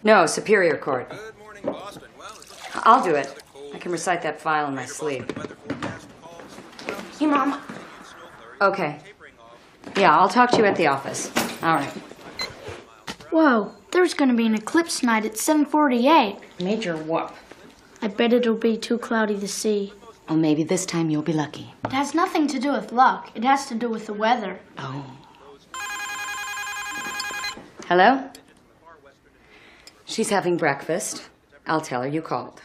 No, Superior Court. I'll do it. I can recite that file in my sleep. Hey, Mom. Okay. Yeah, I'll talk to you at the office. All right. Whoa, there's gonna be an eclipse tonight at 7:48. Major whoop. I bet it'll be too cloudy to see. Oh, maybe this time you'll be lucky. It has nothing to do with luck. It has to do with the weather. Oh. Hello? She's having breakfast. I'll tell her you called.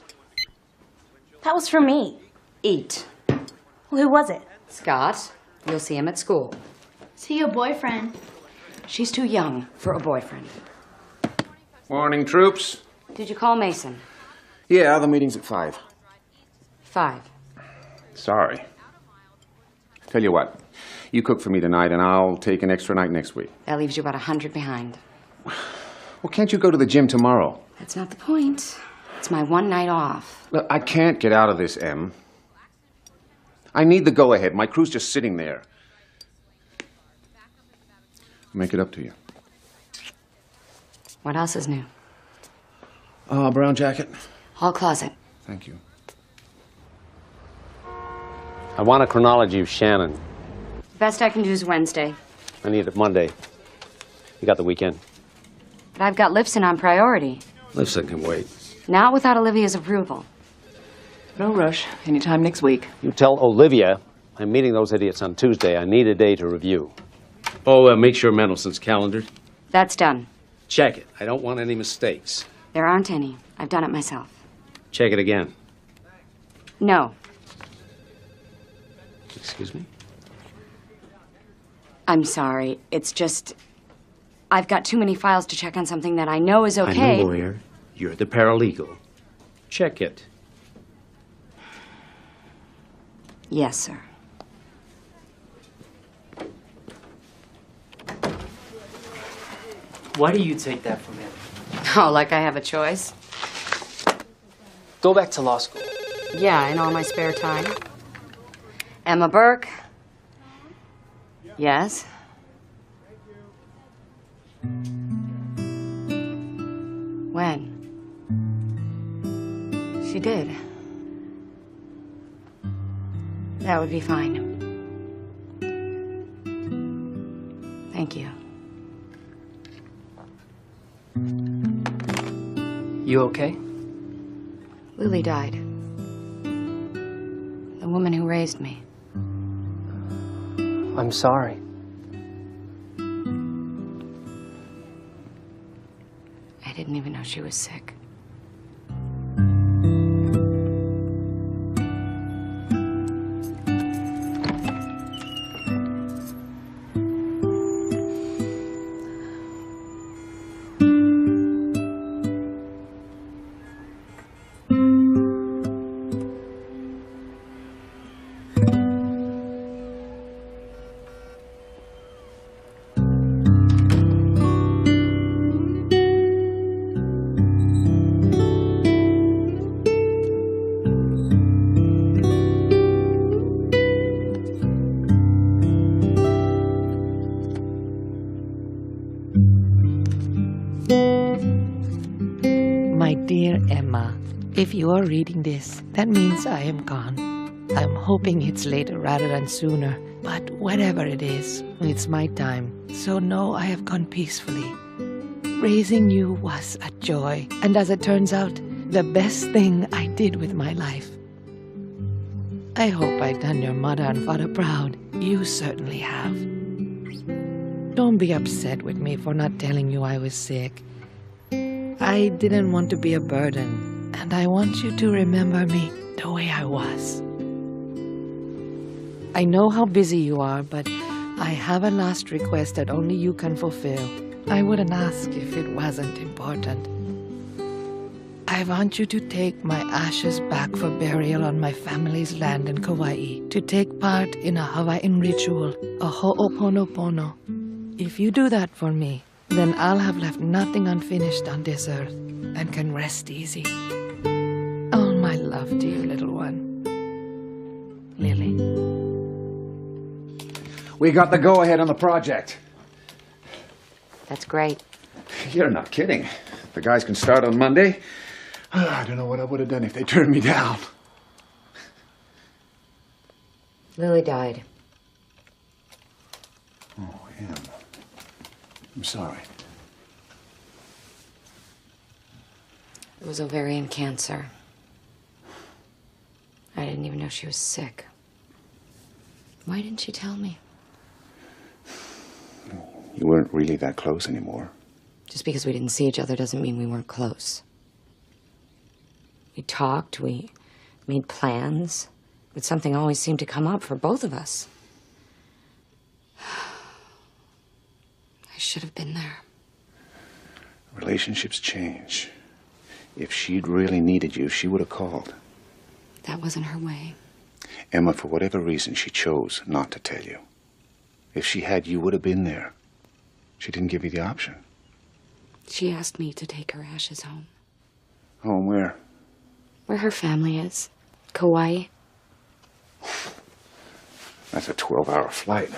That was for me. Eat. Well, who was it? Scott, you'll see him at school. See your boyfriend. She's too young for a boyfriend. Morning, troops. Did you call Mason? Yeah, the meeting's at 5. 5. Sorry. Tell you what, you cook for me tonight and I'll take an extra night next week. That leaves you about 100 behind. Well, can't you go to the gym tomorrow? That's not the point. It's my one night off. Look, I can't get out of this, Em. I need the go-ahead. My crew's just sitting there. Make it up to you. What else is new? Brown jacket. Hall closet. Thank you. I want a chronology of Shannon. Best I can do is Wednesday. I need it Monday. You got the weekend. But I've got Lipson on priority. Lipson can wait. Not without Olivia's approval. No rush. Anytime next week. You tell Olivia I'm meeting those idiots on Tuesday. I need a day to review. Oh, make sure Mendelssohn's calendared. That's done. Check it. I don't want any mistakes. There aren't any. I've done it myself. Check it again. No. Excuse me? I'm sorry. It's just... I've got too many files to check on something that I know is okay. I'm the lawyer. You're the paralegal. Check it. Yes, sir. Why do you take that from him? Oh, like I have a choice? Go back to law school. Yeah, in all my spare time. Emma Burke? Yes? When? She did. That would be fine. Thank you. You okay? Lily died. The woman who raised me. I'm sorry. I didn't even know she was sick. My dear Emma, if you are reading this, that means I am gone. I'm hoping it's later rather than sooner, but whatever it is, it's my time. So know I have gone peacefully. Raising you was a joy, and as it turns out, the best thing I did with my life. I hope I've done your mother and father proud. You certainly have. Don't be upset with me for not telling you I was sick. I didn't want to be a burden, and I want you to remember me the way I was. I know how busy you are, but I have a last request that only you can fulfill. I wouldn't ask if it wasn't important. I want you to take my ashes back for burial on my family's land in Kauai, to take part in a Hawaiian ritual, a ho'oponopono. If you do that for me, then I'll have left nothing unfinished on this earth and can rest easy. All my love to you, little one. Lily. We got the go-ahead on the project. That's great. You're not kidding. the guys can start on Monday. I don't know what I would have done if they turned me down. Lily died. Oh, Em. I'm sorry. It was ovarian cancer. I didn't even know she was sick. Why didn't she tell me? You weren't really that close anymore. Just because we didn't see each other doesn't mean we weren't close. We talked, we made plans, but something always seemed to come up for both of us. I should have been there. Relationships change. If she'd really needed you, she would have called. That wasn't her way. Emma, for whatever reason, she chose not to tell you. If she had, you would have been there. She didn't give you the option. She asked me to take her ashes home. Home where? Where her family is. Kauai. That's a 12-hour flight.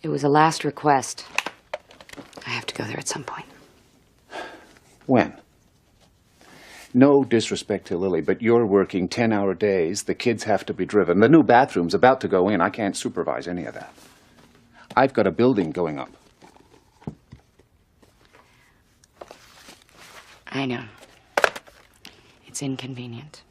It was a last request. I have to go there at some point. When? No disrespect to Lily, but you're working 10-hour days. The kids have to be driven. The new bathroom's about to go in. I can't supervise any of that. I've got a building going up. I know. It's inconvenient.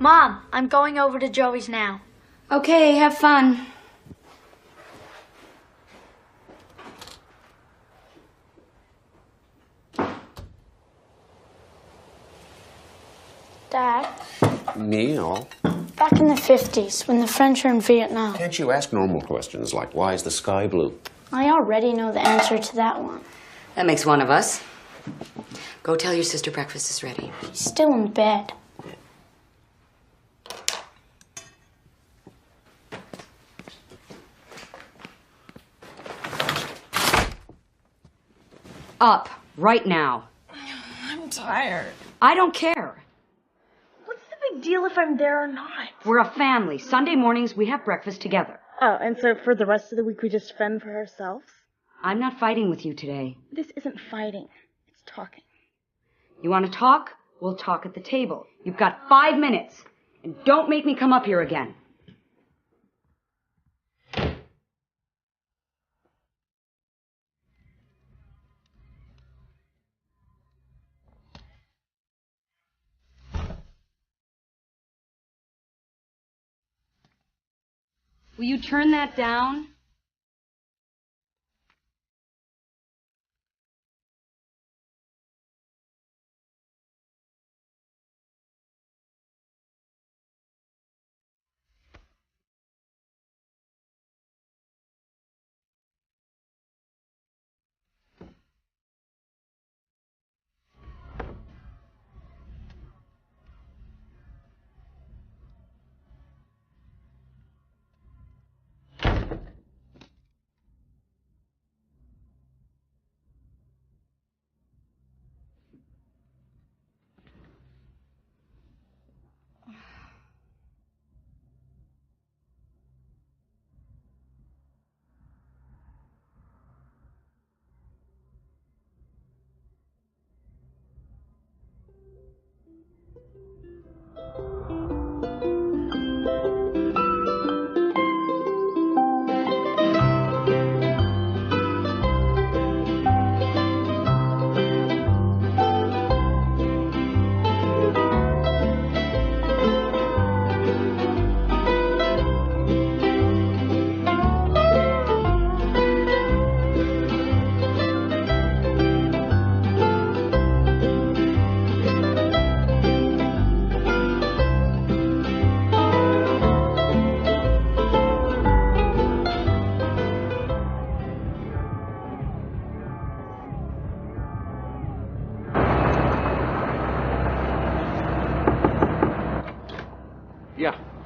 Mom, I'm going over to Joey's now. Okay, have fun. Dad, Neil? back in the 50s, when the French were in Vietnam, Can't you ask normal questions like, why is the sky blue? I already know the answer to that one. That makes one of us. Go tell your sister breakfast is ready. She's still in bed. Up, right now. I'm tired. I don't care. What's the big deal if I'm there or not? We're a family. Sunday mornings, we have breakfast together. Oh, and so for the rest of the week we just fend for ourselves? I'm not fighting with you today. This isn't fighting. It's talking. You want to talk? We'll talk at the table. You've got 5 minutes. And don't make me come up here again. Will you turn that down?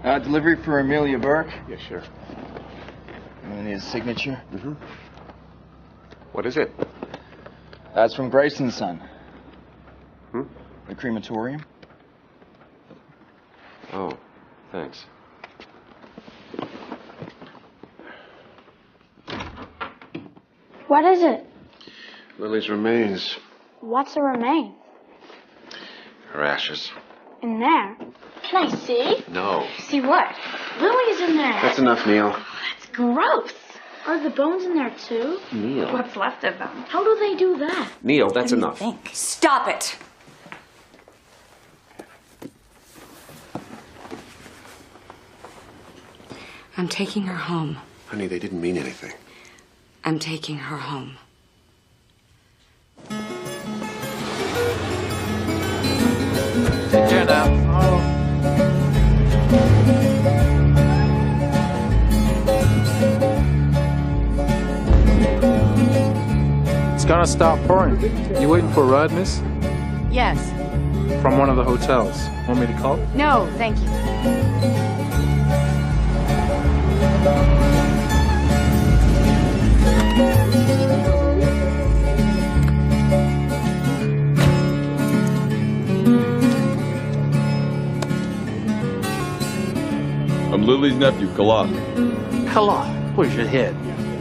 Delivery for Amelia Burke. Yeah, sure. I'm gonna need a signature. Mm-hmm. What is it? That's from Grayson's son. Hmm? The crematorium. Oh, thanks. What is it? Lily's remains. What's a remain? Her ashes. In there? Can I see? No. See what? Lily's in there. That's enough, Neil. That's gross. Are the bones in there too? Neil. What's left of them? How do they do that? Neil, that's enough. Stop it! I'm taking her home. Honey, they didn't mean anything. I'm taking her home. Take care now. It's gonna stop pouring. You waiting for a ride, miss? Yes. From one of the hotels. Want me to call? No, thank you. I'm Lily's nephew, Kala. Kala, where's your head?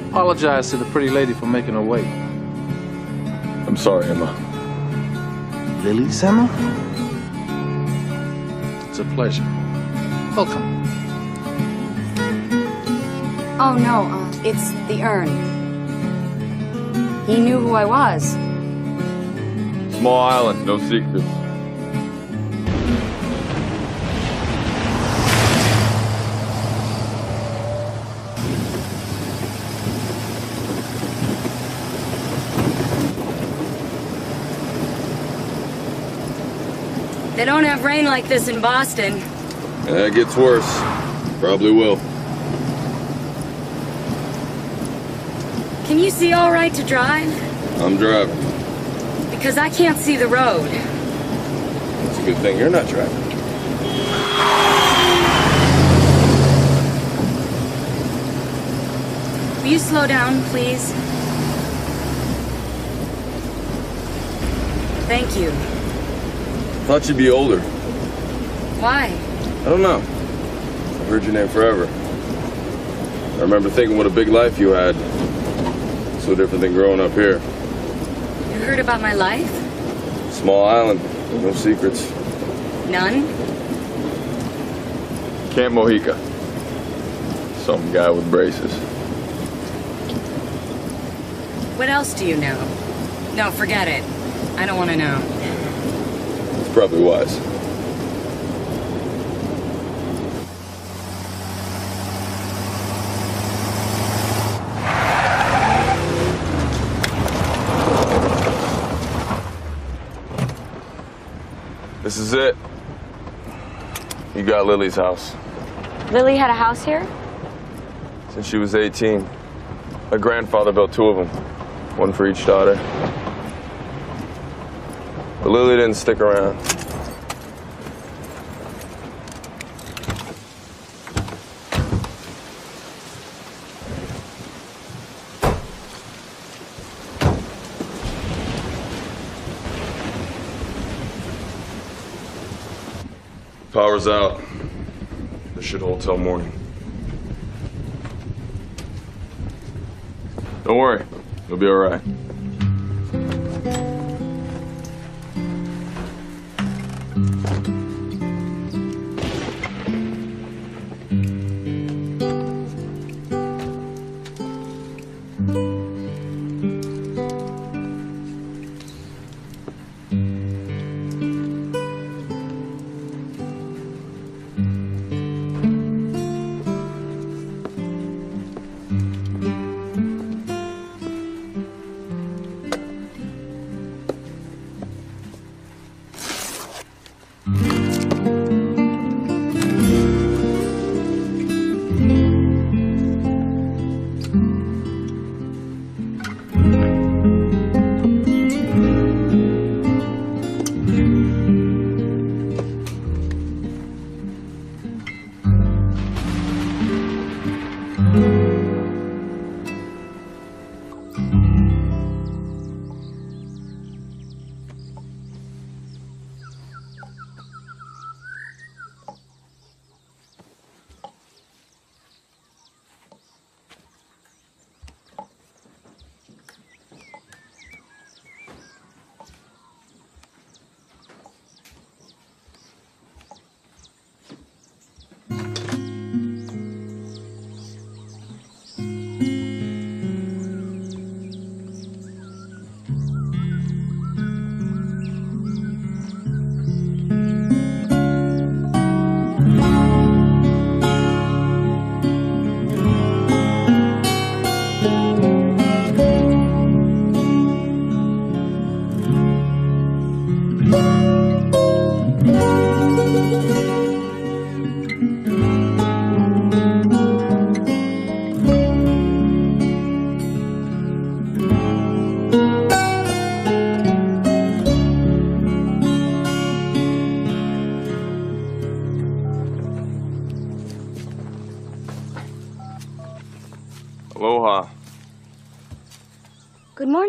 Apologize to the pretty lady for making her wait. I'm sorry, Emma. Lily's Emma? It's a pleasure. Welcome. Oh, no, it's the urn. He knew who I was. Small island, no secrets. They don't have rain like this in Boston. It gets worse. Probably will. Can you see all right to drive? I'm driving. Because I can't see the road. It's a good thing you're not driving. Will you slow down, please? Thank you. Thought you'd be older. Why? I don't know. I've heard your name forever. I remember thinking what a big life you had. So different than growing up here. You heard about my life? Small island, no secrets. None? Camp Mojica. Some guy with braces. What else do you know? No, forget it. I don't want to know. It's probably wise. This is it. You got Lily's house. Lily had a house here? Since she was 18. My grandfather built 2 of them. One for each daughter. But Lily didn't stick around. Power's out. This should hold till morning. Don't worry, you'll be all right.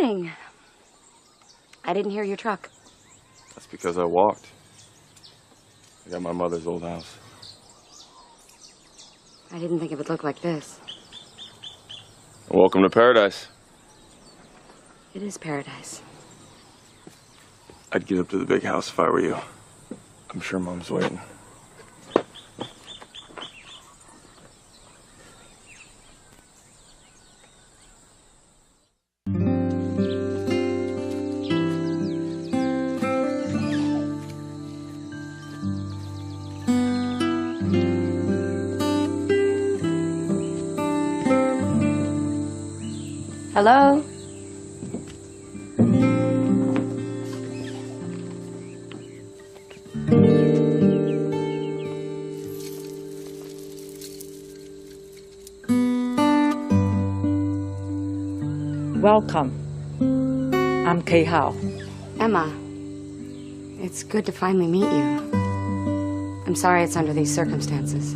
morning. I didn't hear your truck. That's because I walked. I got my mother's old house. I didn't think it would look like this. Welcome to paradise. It is paradise. I'd get up to the big house if I were you. I'm sure Mom's waiting. Hello? Welcome. I'm Kay Howe. Emma, it's good to finally meet you. I'm sorry it's under these circumstances.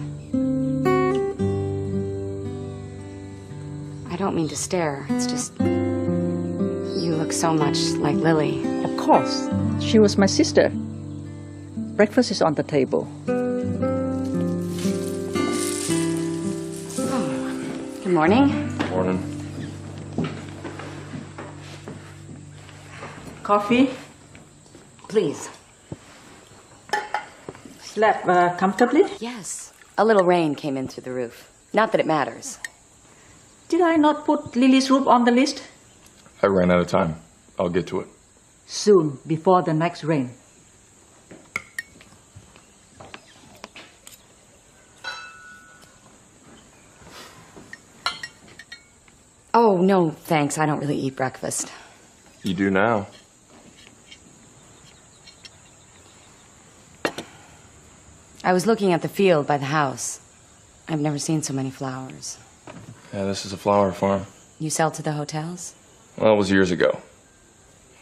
I don't mean to stare. It's just you look so much like Lily. Of course. She was my sister. Breakfast is on the table. Oh, good morning. Morning. Coffee? Please. Slept comfortably? Yes. A little rain came in through the roof. Not that it matters. Did I not put Lily's roof on the list? I ran out of time. I'll get to it. Soon, before the next rain. Oh, no, thanks. I don't really eat breakfast. You do now. I was looking at the field by the house. I've never seen so many flowers. Yeah, this is a flower farm. You sell to the hotels? Well, it was years ago.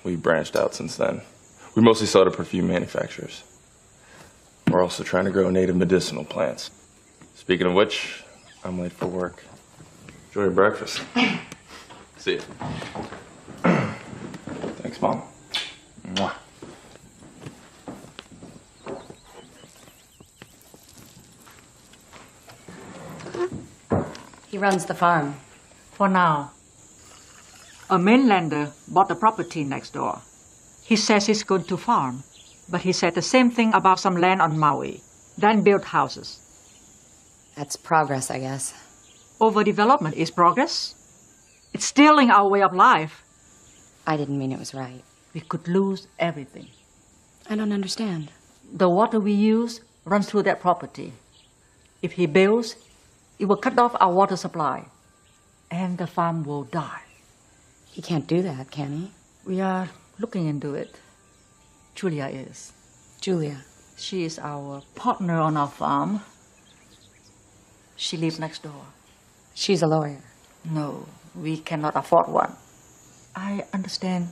We branched out since then. We mostly sell to perfume manufacturers. We're also trying to grow native medicinal plants. Speaking of which, I'm late for work. Enjoy your breakfast. See you. Thanks, Mom. Mwah. He runs the farm. For now. A mainlander bought the property next door. He says he's going to farm, but he said the same thing about some land on Maui, then build houses. That's progress, I guess. Overdevelopment is progress. It's stealing our way of life. I didn't mean it was right. We could lose everything. I don't understand. The water we use runs through that property. If he builds, it will cut off our water supply, and the farm will die. He can't do that, can he? We are looking into it. Julia is. Julia? She is our partner on our farm. She lives next door. She's a lawyer. No, we cannot afford one. I understand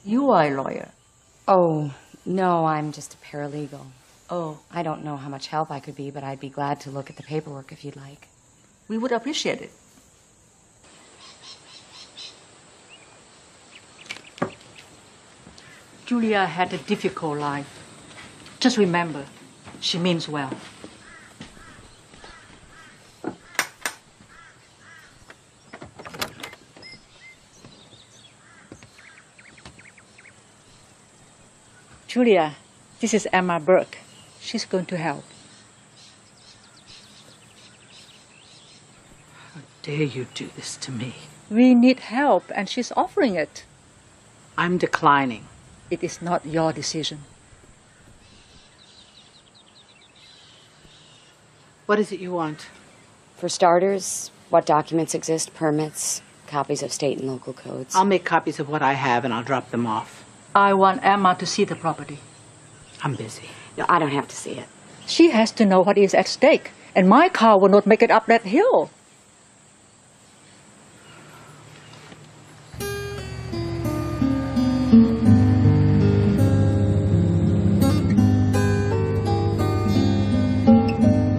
you are a lawyer. Oh, no, I'm just a paralegal. Oh. I don't know how much help I could be, but I'd be glad to look at the paperwork if you'd like. We would appreciate it. Julia had a difficult life. Just remember, she means well. Julia, this is Emma Burke. She's going to help. How dare you do this to me? We need help, and she's offering it. I'm declining. It is not your decision. What is it you want? For starters, what documents exist, permits, copies of state and local codes. I'll make copies of what I have and I'll drop them off. I want Emma to see the property. I'm busy. No, I don't have to see it. She has to know what is at stake, and my car will not make it up that hill.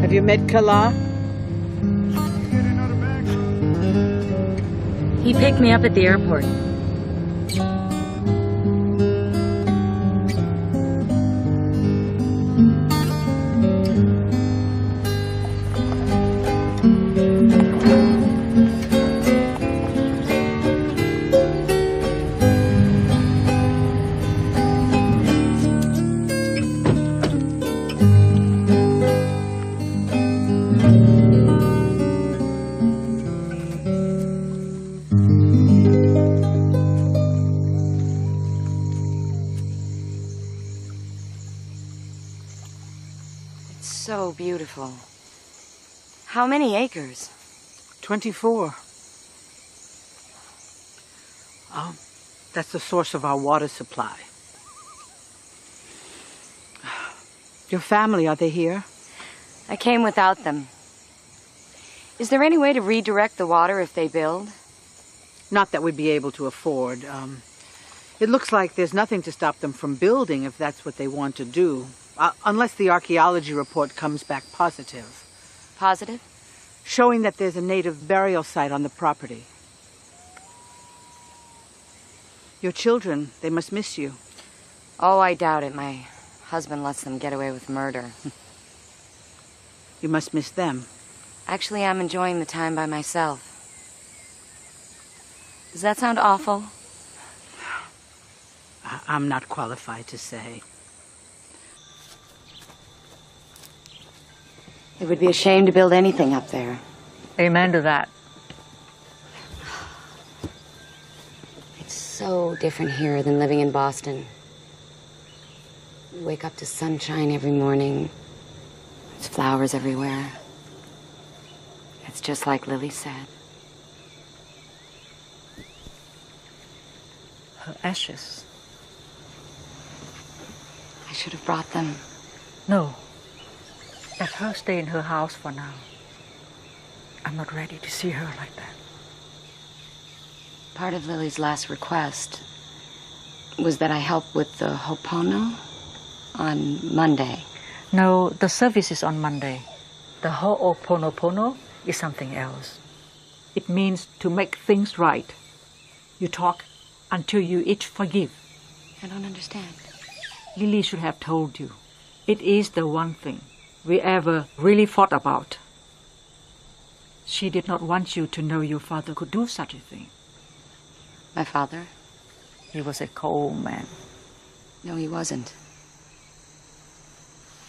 Have you met Kala? He picked me up at the airport. so beautiful. How many acres? 24. That's the source of our water supply. Your family, are they here? I came without them. Is there any way to redirect the water if they build? Not that we'd be able to afford. It looks like there's nothing to stop them from building if that's what they want to do. Unless the archaeology report comes back positive. Positive? Showing that there's a native burial site on the property. Your children, they must miss you. Oh, I doubt it. My husband lets them get away with murder. You must miss them. Actually, I'm enjoying the time by myself. Does that sound awful? I'm not qualified to say. It would be a shame to build anything up there. Amen to that. It's so different here than living in Boston. We wake up to sunshine every morning. There's flowers everywhere. It's just like Lily said. Her ashes. I should have brought them. No. Let her stay in her house for now. I'm not ready to see her like that. Part of Lily's last request was that I help with the Ho'opono on Monday. No, the service is on Monday. The Ho'oponopono is something else. It means to make things right. You talk until you each forgive. I don't understand. Lily should have told you. It is the one thing we ever really fought about. She did not want you to know your father could do such a thing. My father? He was a cold man. No, he wasn't.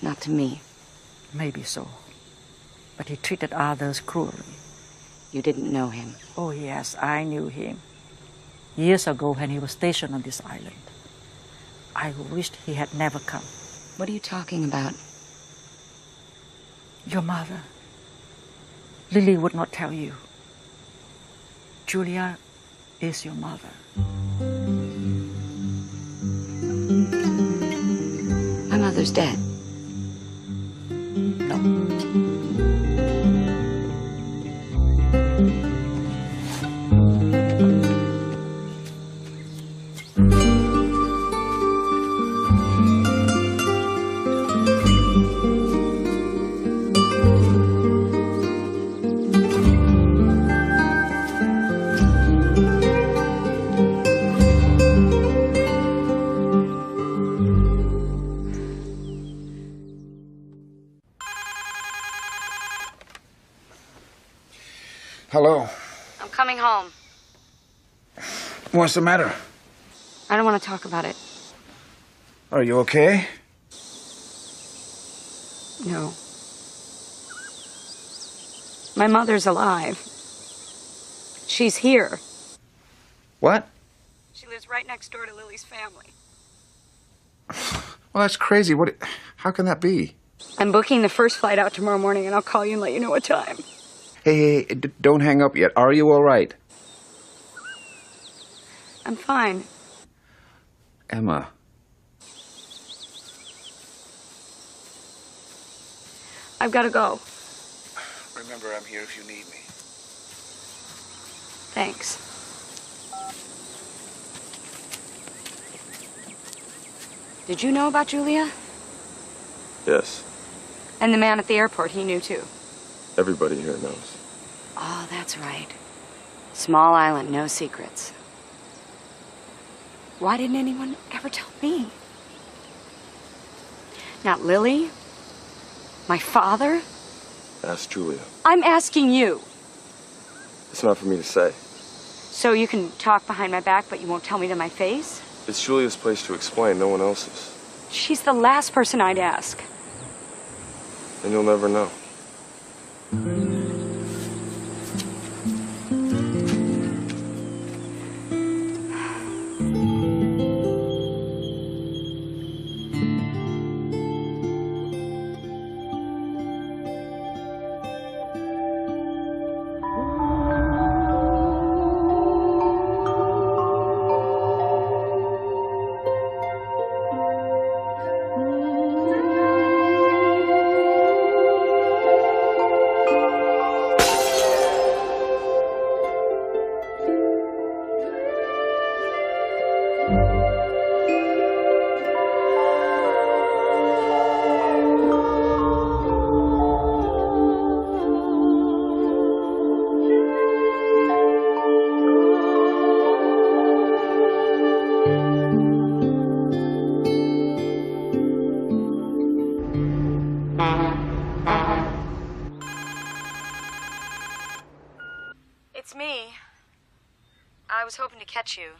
Not to me. Maybe so. But he treated others cruelly. You didn't know him? Oh, yes, I knew him. Years ago when he was stationed on this island. I wished he had never come. What are you talking about? Your mother. Lily would not tell you. Julia is your mother. My mother's dead. No. Hello. I'm coming home. What's the matter? I don't want to talk about it. Are you okay? No. My mother's alive. She's here. What? She lives right next door to Lily's family. Well, that's crazy. How can that be? I'm booking the first flight out tomorrow morning, and I'll call you and let you know what time. Hey, don't hang up yet. Are you all right? I'm fine. Emma. I've got to go. Remember, I'm here if you need me. Thanks. Did you know about Julia? Yes. And the man at the airport, he knew too. Everybody here knows. Oh, that's right. Small island, no secrets. Why didn't anyone ever tell me? Not Lily? My father? Ask Julia. I'm asking you. It's not for me to say. So you can talk behind my back, but you won't tell me to my face? It's Julia's place to explain, no one else's. She's the last person I'd ask. And you'll never know. catch you.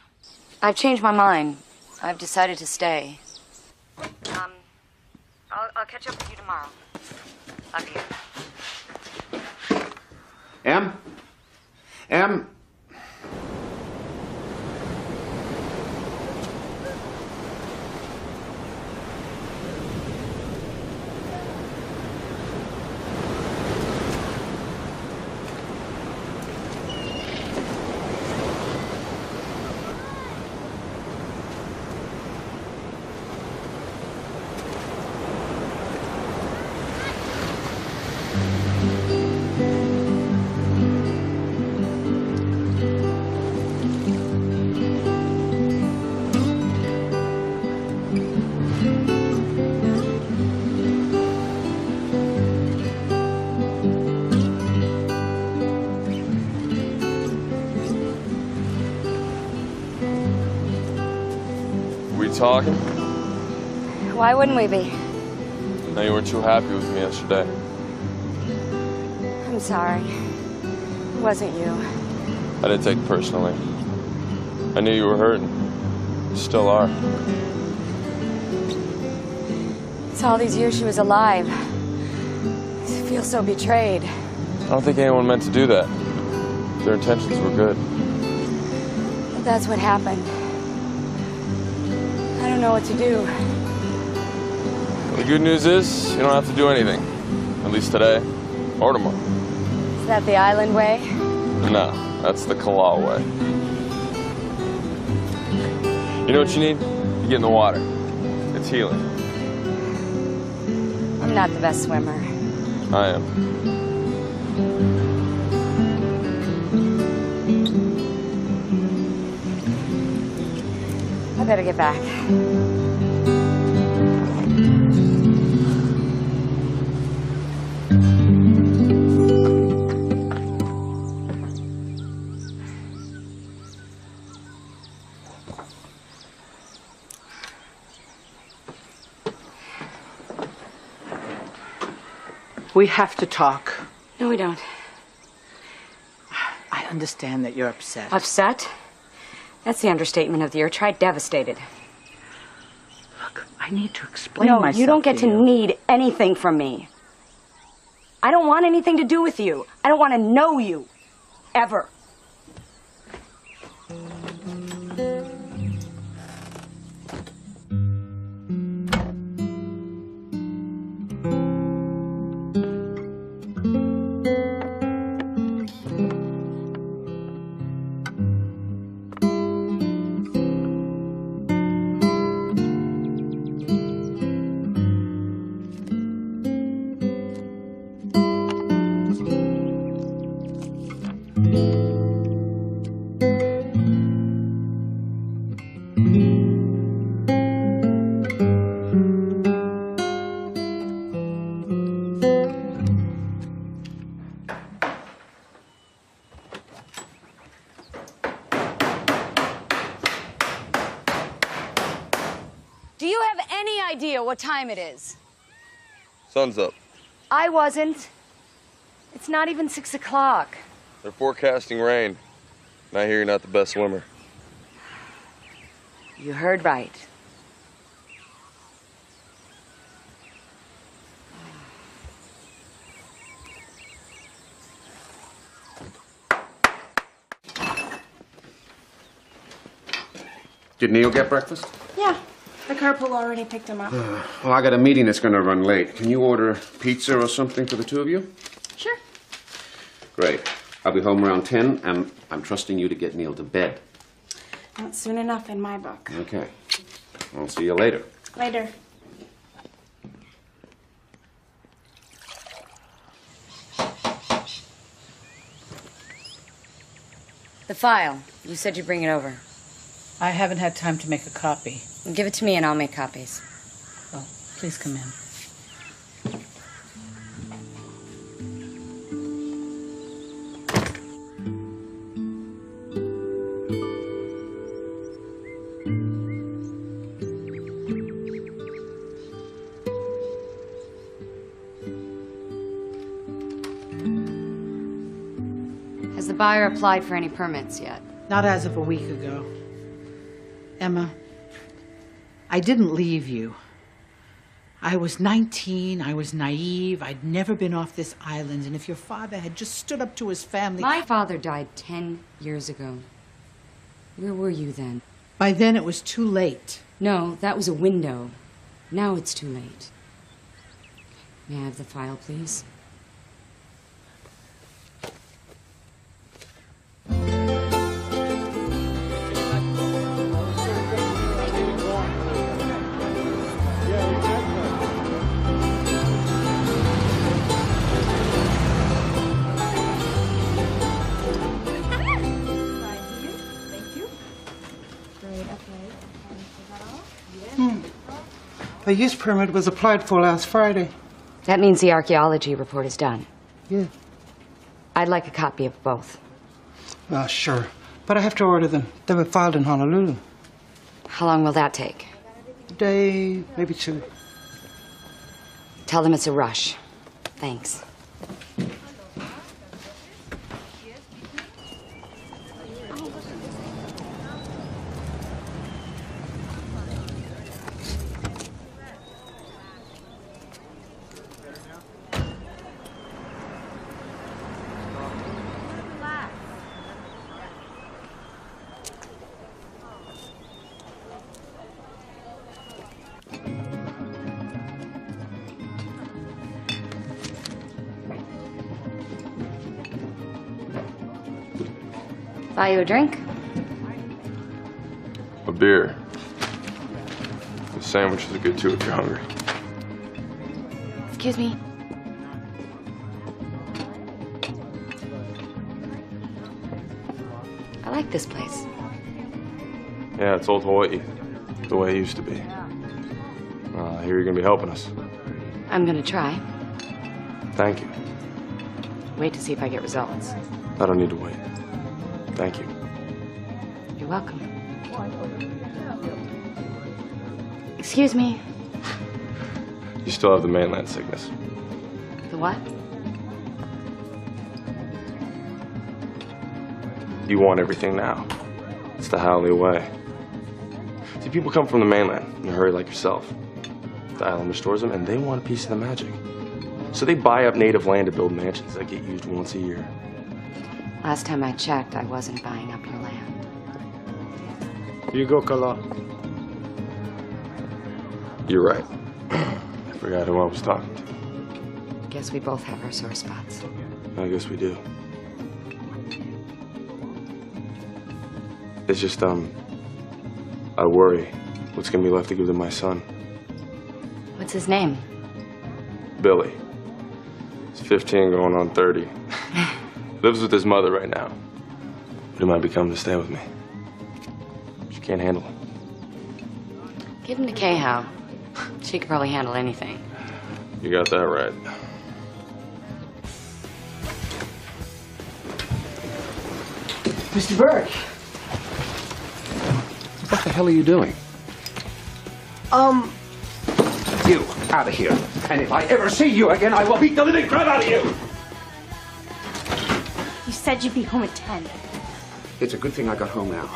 I've changed my mind. I've decided to stay. I'll catch up with you tomorrow. Love you. Em? Talking? Why wouldn't we be? Now you weren't too happy with me yesterday. I'm sorry. It wasn't you. I didn't take it personally. I knew you were hurting. You still are. It's all these years she was alive. I feel so betrayed. I don't think anyone meant to do that. Their intentions were good. But that's what happened. I don't know what to do. The good news is, you don't have to do anything. At least today. Or tomorrow. Is that the island way? No, that's the Kalal way. You know what you need? You get in the water. It's healing. I'm not the best swimmer. I am. I better get back. We have to talk. No, we don't. I understand that you're upset. Upset? That's the understatement of the year. Try devastated. Look, I need to explain No, myself you don't get to you. need anything from me. I don't want anything to do with you. I don't want to know you. Ever. Do you have any idea what time it is? Sun's up. I wasn't. It's not even 6 o'clock. They're forecasting rain. And I hear you're not the best swimmer. You heard right. Did Neil get breakfast? Yeah, the carpool already picked him up. Well, I got a meeting that's going to run late. Can you order pizza or something for the two of you? Sure. Great. I'll be home around 10, and I'm trusting you to get Neil to bed. Not soon enough in my book. Okay. I'll see you later. Later. The file. You said you'd bring it over. I haven't had time to make a copy. Give it to me and I'll make copies. Oh, please come in. Has the buyer applied for any permits yet? Not as of a week ago. Emma, I didn't leave you. I was 19, I was naive, I'd never been off this island, and if your father had just stood up to his family... My father died 10 years ago. Where were you then? By then it was too late. No, that was a window. Now it's too late. May I have the file, please? The use permit was applied for last Friday. That means the archaeology report is done. Yeah. I'd like a copy of both. Sure. But I have to order them. They were filed in Honolulu. How long will that take? A day, maybe two. Tell them it's a rush. Thanks. Buy you a drink? A beer. The sandwiches are good too if you're hungry. Excuse me. I like this place. Yeah, it's old Hawaii. The way it used to be. I hear you're gonna be helping us. I'm gonna try. Thank you. Wait to see if I get results. I don't need to wait. Thank you. You're welcome. Excuse me. You still have the mainland sickness. The what? You want everything now. It's the Howley way. See, people come from the mainland in a hurry like yourself. The island restores them, and they want a piece of the magic. So they buy up native land to build mansions that get used once a year. Last time I checked, I wasn't buying up your land. Here you go, Kala. You're right. I forgot who I was talking to. Guess we both have our sore spots. I guess we do. It's just, I worry what's gonna be left to give to my son. What's his name? Billy. He's 15 going on 30. Lives with his mother right now. But he might be coming to stay with me. She can't handle it. Give him to Kay-How. She could probably handle anything. You got that right. Mr. Burke! What the hell are you doing? You, out of here. And if I ever see you again, I will beat the living crap out of you! You said you'd be home at 10. It's a good thing I got home now.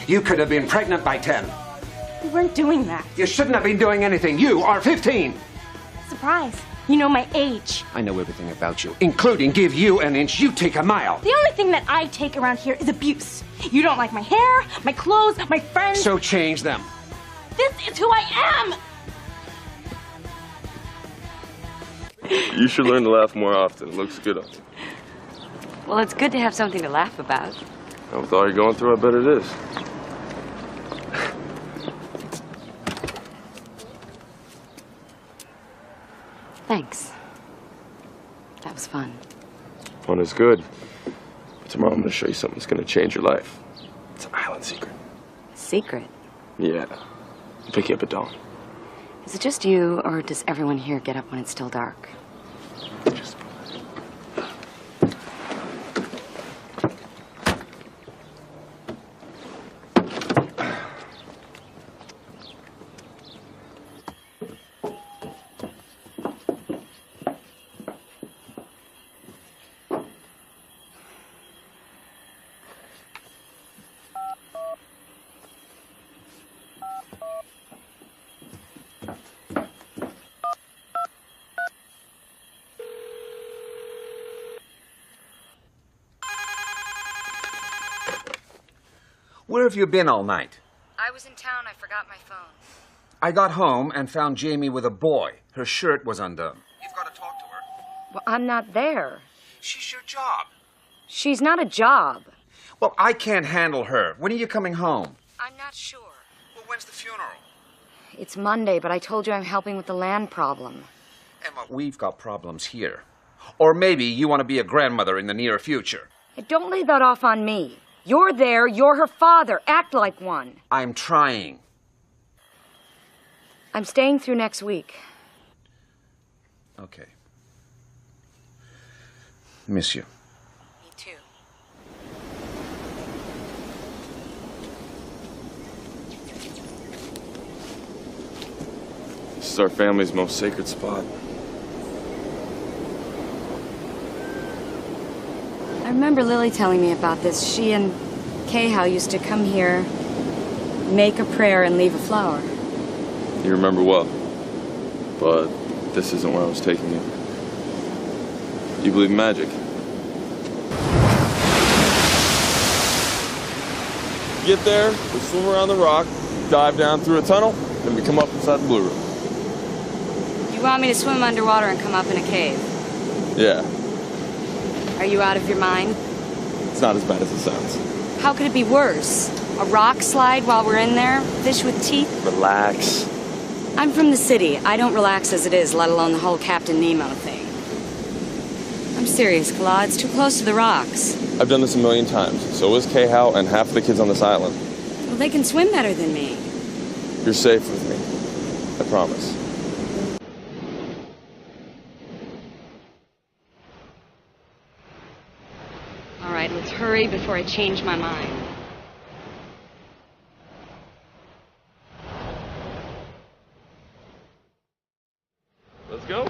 You could have been pregnant by 10. We weren't doing that. You shouldn't have been doing anything. You are 15. Surprise. You know my age. I know everything about you, including give you an inch, you take a mile. The only thing that I take around here is abuse. You don't like my hair, my clothes, my friends. So change them. This is who I am! You should learn to laugh more often. It looks good on you. Well, it's good to have something to laugh about. And with all you're going through, I bet it is. Thanks. That was fun. Fun is good. But tomorrow I'm going to show you something that's going to change your life. It's an island secret. Secret? Yeah. I'll pick you up at dawn. Is it just you, or does everyone here get up when it's still dark? Just... Where have you been all night? I was in town. I forgot my phone. I got home and found Jamie with a boy. Her shirt was undone. You've got to talk to her. Well, I'm not there. She's your job. She's not a job. Well, I can't handle her. When are you coming home? I'm not sure. Well, when's the funeral? It's Monday, but I told you I'm helping with the land problem. Emma, we've got problems here. Or maybe you want to be a grandmother in the near future. Hey, don't lay that off on me. You're there. You're her father. Act like one. I'm trying. I'm staying through next week. Okay. Miss you. Me too. This is our family's most sacred spot. I remember Lily telling me about this. She and Cahill used to come here, make a prayer, and leave a flower. You remember well, but this isn't where I was taking you. You believe in magic? Get there, we swim around the rock, dive down through a tunnel, and we come up inside the blue room. You want me to swim underwater and come up in a cave? Yeah, Are you out of your mind? it's not as bad as it sounds. How could it be worse? A rock slide while we're in there? Fish with teeth? Relax. I'm from the city. I don't relax as it is, let alone the whole Captain Nemo thing. I'm serious, Claude. It's too close to the rocks. I've done this a million times. So is Cahill and half of the kids on this island. Well, they can swim better than me. You're safe with me. I promise. All right, let's hurry before I change my mind. Let's go.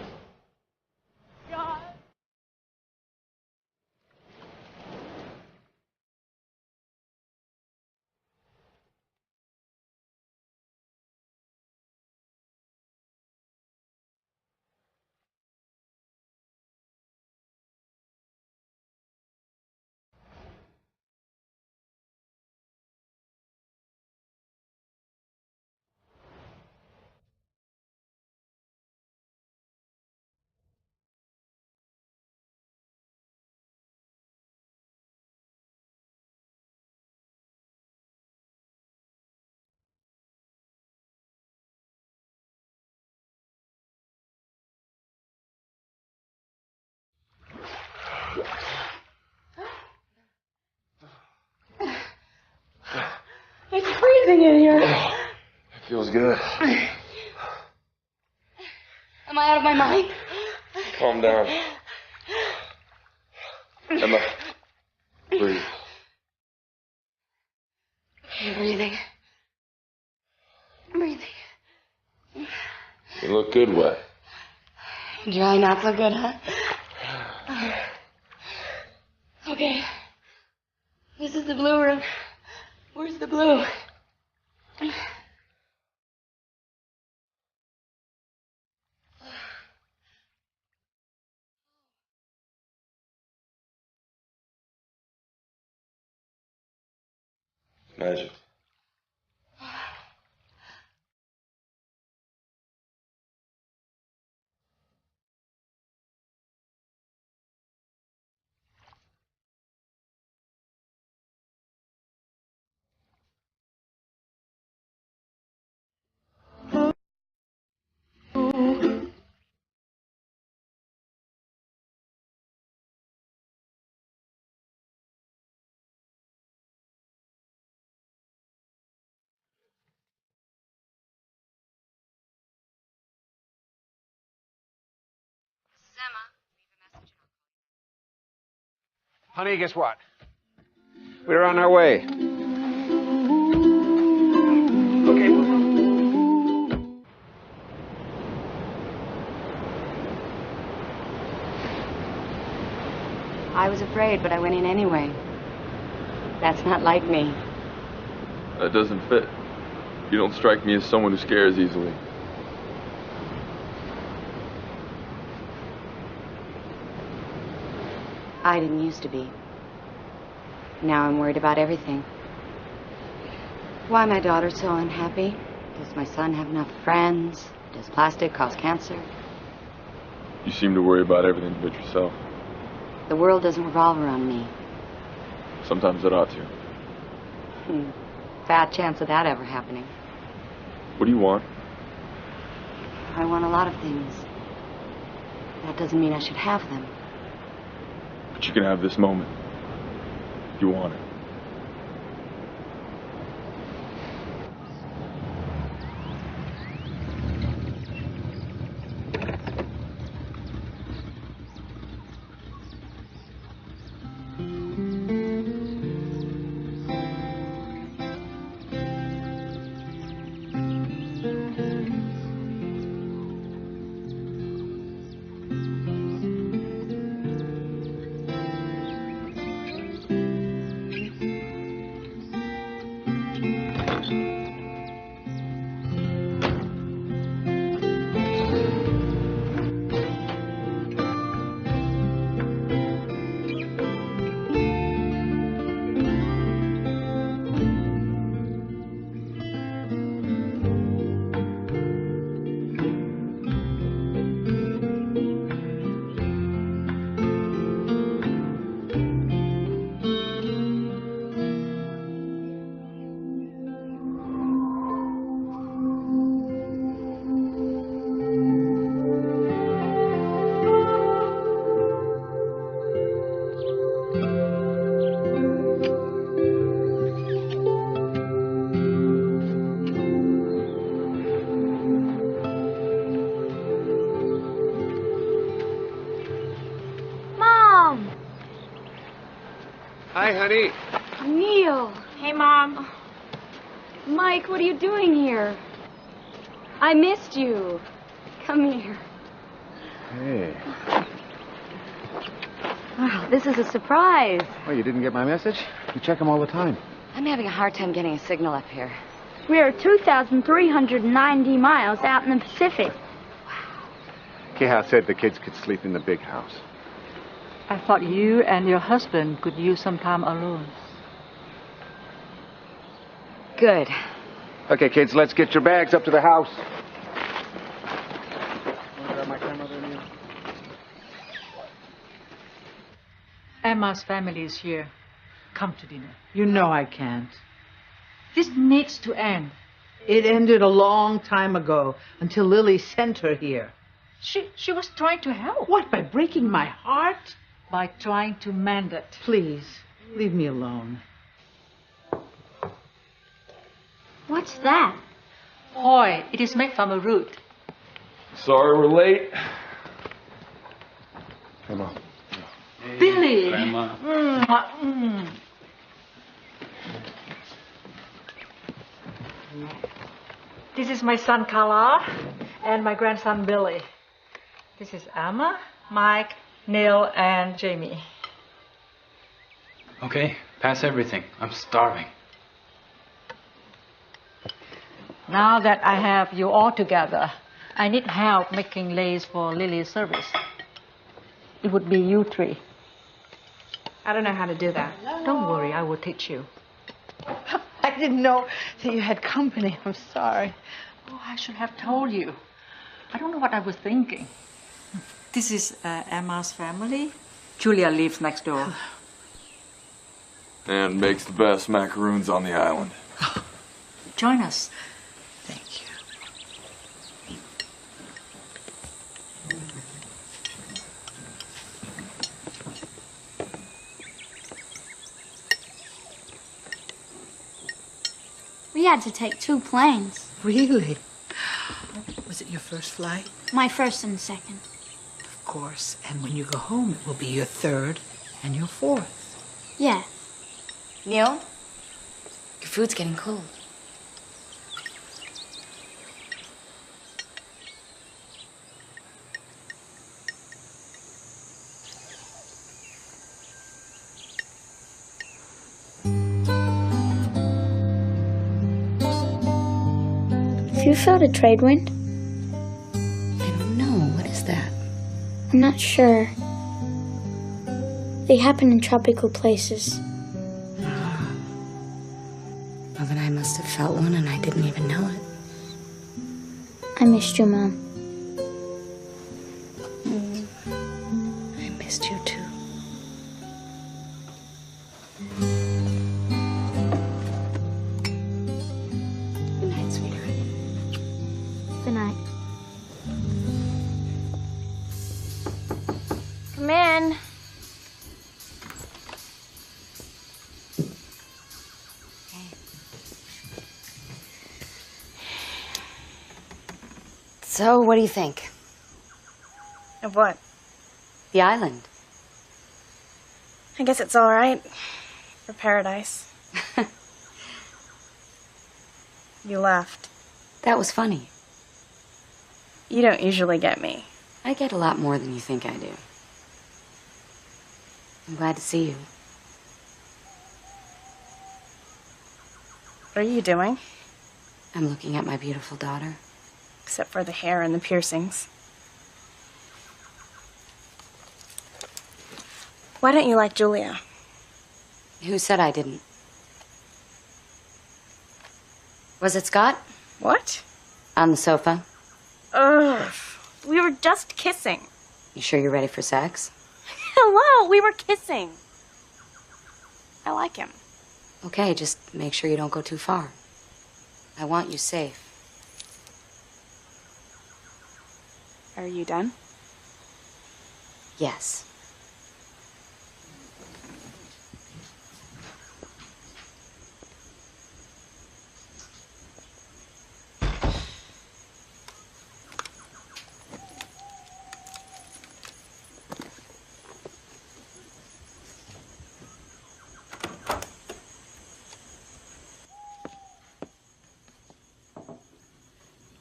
It's freezing in here. It feels good. Am I out of my mind? Calm down. Emma, breathe. Okay, breathing. Breathing. You look good wet. Dry not so good, huh? Okay. This is the blue room. Where's the blue? Magic. Honey, guess what? We're on our way. Okay. I was afraid, but I went in anyway. That's not like me. That doesn't fit. You don't strike me as someone who scares easily. I didn't used to be. Now I'm worried about everything. Why my daughter's so unhappy? Does my son have enough friends? Does plastic cause cancer? You seem to worry about everything but yourself. The world doesn't revolve around me. Sometimes it ought to. Bad chance of that ever happening. What do you want? I want a lot of things. That doesn't mean I should have them. But you can have this moment. If you want it. Hi, honey. Neil. Hey, Mom. Mike, what are you doing here? I missed you. Come here. Hey. Wow, this is a surprise. Oh, you didn't get my message? You check them all the time. I'm having a hard time getting a signal up here. We are 2,390 miles out in the Pacific. Keha said the kids could sleep in the big house. I thought you and your husband could use some time alone. Good. Okay, kids, let's get your bags up to the house. Emma's family is here. Come to dinner. You know I can't. This needs to end. It ended a long time ago, until Lily sent her here. She was trying to help. What, by breaking my heart? By trying to mend it. Please, leave me alone. What's that? Boy, it is made from a root. Sorry we're late. Come on. Billy! Grandma. This is my son Carla and my grandson Billy. This is Emma, Mike, Neil, and Jamie. Okay, pass everything. I'm starving. Now that I have you all together, I need help making lace for Lily's service. It would be you three. I don't know how to do that. Don't worry, I will teach you. I didn't know that you had company. I'm sorry. Oh, I should have told you. I don't know what I was thinking. This is Emma's family. Julia lives next door. And makes the best macaroons on the island. Join us. Thank you. We had to take 2 planes. Really? Was it your first flight? My first and second. Of course. And when you go home, it will be your third and your fourth. Yeah. Neil, your food's getting cold. Have you felt a trade wind? I don't know. What is that? I'm not sure. They happen in tropical places. Well, then I must must have felt one and I didn't even know it. I missed you, Mom. I missed you too. Good night, sweetheart. Good night. Come in. So, what do you think? Of what? The island. I guess it's all right. For paradise. You laughed. That was funny. You don't usually get me. I get a lot more than you think I do. I'm glad to see you. What are you doing? I'm looking at my beautiful daughter. Except for the hair and the piercings. Why don't you like Julia? Who said I didn't? Was it Scott? What? On the sofa? Ugh. We were just kissing. You sure you're ready for sex? Hello, we were kissing. I like him. Okay, just make sure you don't go too far. I want you safe. Are you done? Yes.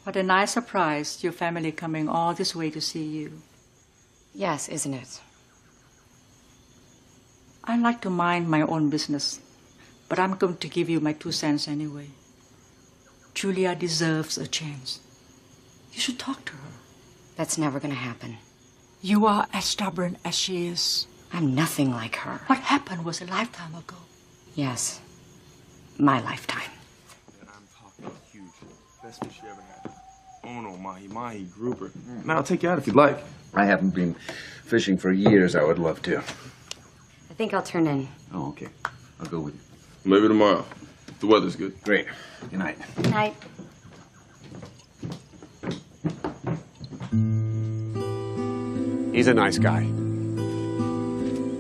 What a nice surprise, your family coming all this way to see you. Yes, isn't it? I like to mind my own business, but I'm going to give you my 2 cents anyway. Julia deserves a chance. You should talk to her. That's never gonna happen. You are as stubborn as she is. I'm nothing like her. What happened was a lifetime ago. Yes. My lifetime. Man, I'm talking huge. Best fish you ever had. Oh no, mahi, grouper. Man, I'll take you out if you'd like. I haven't been fishing for years. I would love to. I think I'll turn in. Oh, okay. I'll go with you. Maybe tomorrow. The weather's good. Great. Good night. Good night. He's a nice guy.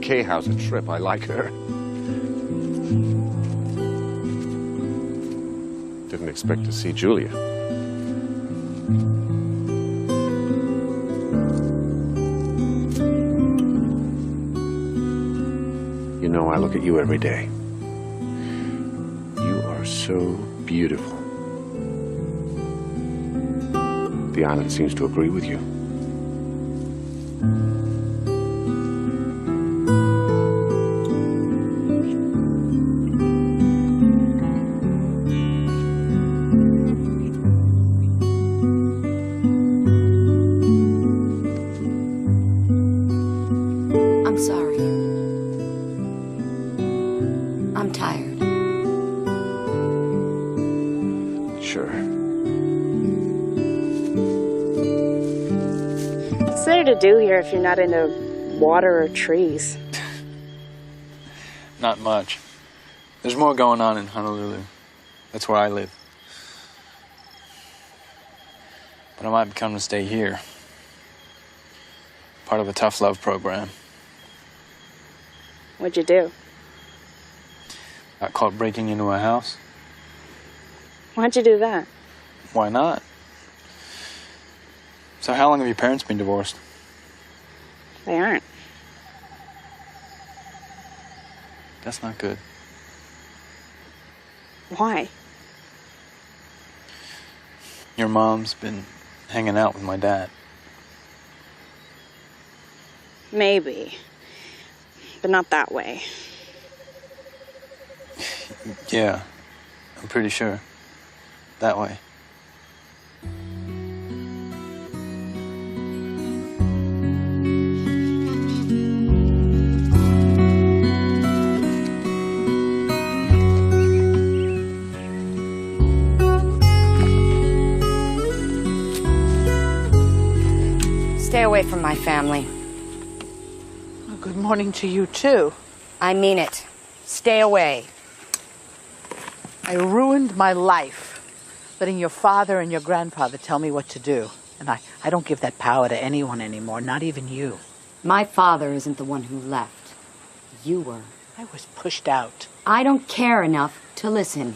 Kay, how's a trip? I like her. Didn't expect to see Julia. You know, I look at you every day. You are so beautiful. The island seems to agree with you. I'm sorry. I'm tired. Sure. What's there to do here if you're not into water or trees? Not much. There's more going on in Honolulu. That's where I live. But I might be coming to stay here. Part of a tough love program. What'd you do? Got caught breaking into a house. Why'd you do that? Why not? So how long have your parents been divorced? They aren't. That's not good. Why? Your mom's been hanging out with my dad. Maybe. But not that way. Yeah, I'm pretty sure. That way. Stay away from my family. Well, good morning to you, too. I mean it. Stay away. I ruined my life letting your father and your grandfather tell me what to do. And I don't give that power to anyone anymore, not even you. My father isn't the one who left. You were. I was pushed out. I don't care enough to listen.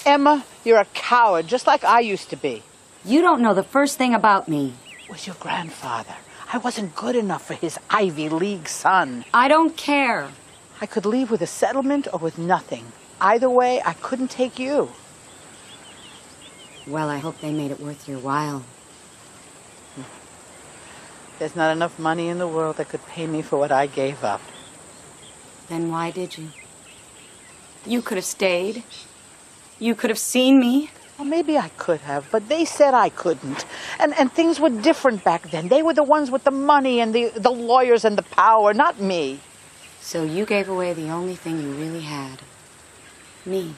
Emma, you're a coward, just like I used to be. You don't know the first thing about me. It was your grandfather. I wasn't good enough for his Ivy League son. I don't care. I could leave with a settlement or with nothing. Either way, I couldn't take you. Well, I hope they made it worth your while. There's not enough money in the world that could pay me for what I gave up. Then why did you? You could have stayed. You could have seen me. Well, maybe I could have, but they said I couldn't. And things were different back then. They were the ones with the money and the lawyers and the power, not me. So you gave away the only thing you really had. Me.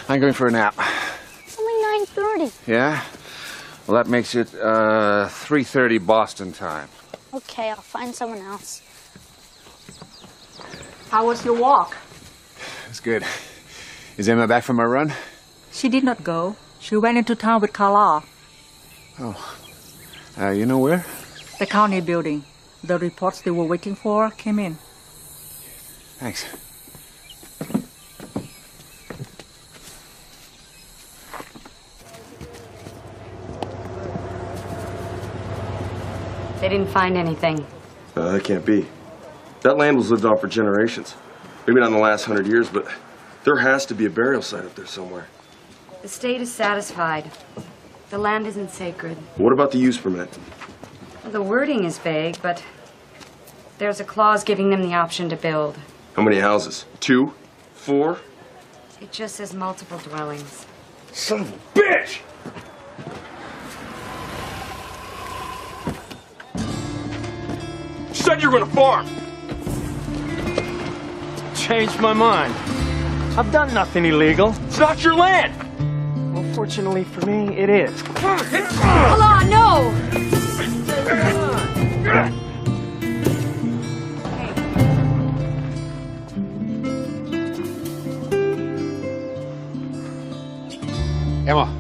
I'm going for a nap. It's only 9:30. Yeah? Well, that makes it 3:30 Boston time. Okay, I'll find someone else. How was your walk? It's good. Is Emma back from her run? She did not go. She went into town with Carla. Oh. You know where? The county building. The reports they were waiting for came in. Thanks. They didn't find anything. That can't be. That land was lived on for generations. Maybe not in the last 100 years, but there has to be a burial site up there somewhere. The state is satisfied. The land isn't sacred. What about the use permit? The wording is vague, but there's a clause giving them the option to build. How many houses? 2? 4? It just says multiple dwellings. Son of a bitch! You said you were gonna farm! Changed my mind. I've done nothing illegal. It's not your land! Well, fortunately for me, it is. Hold on, no! Emma.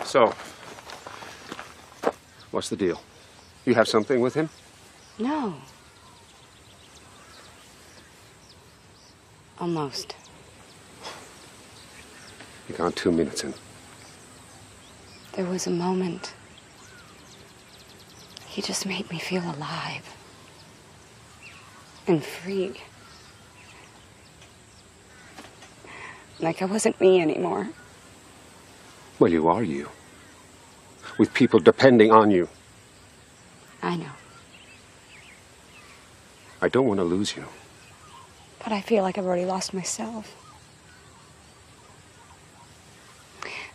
So, what's the deal? You have something with him? No. Almost. You're gone 2 minutes in. There was a moment. He just made me feel alive. And free. Like I wasn't me anymore. Well, you are you. With people depending on you. I know. I don't want to lose you. But I feel like I've already lost myself.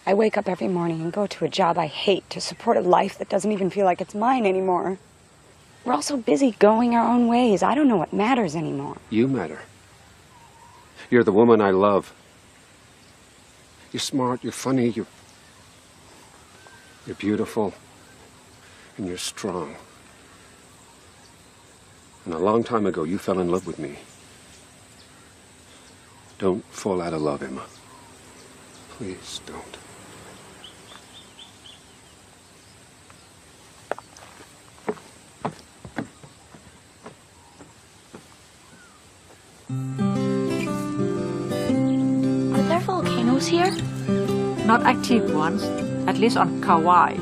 I wake up every morning and go to a job I hate to support a life that doesn't even feel like it's mine anymore. We're all so busy going our own ways. I don't know what matters anymore. You matter. You're the woman I love. You're smart, you're funny, you're beautiful, and you're strong. And a long time ago, you fell in love with me. Don't fall out of love, Emma. Please don't. Are there volcanoes here? Not active ones, at least on Kauai.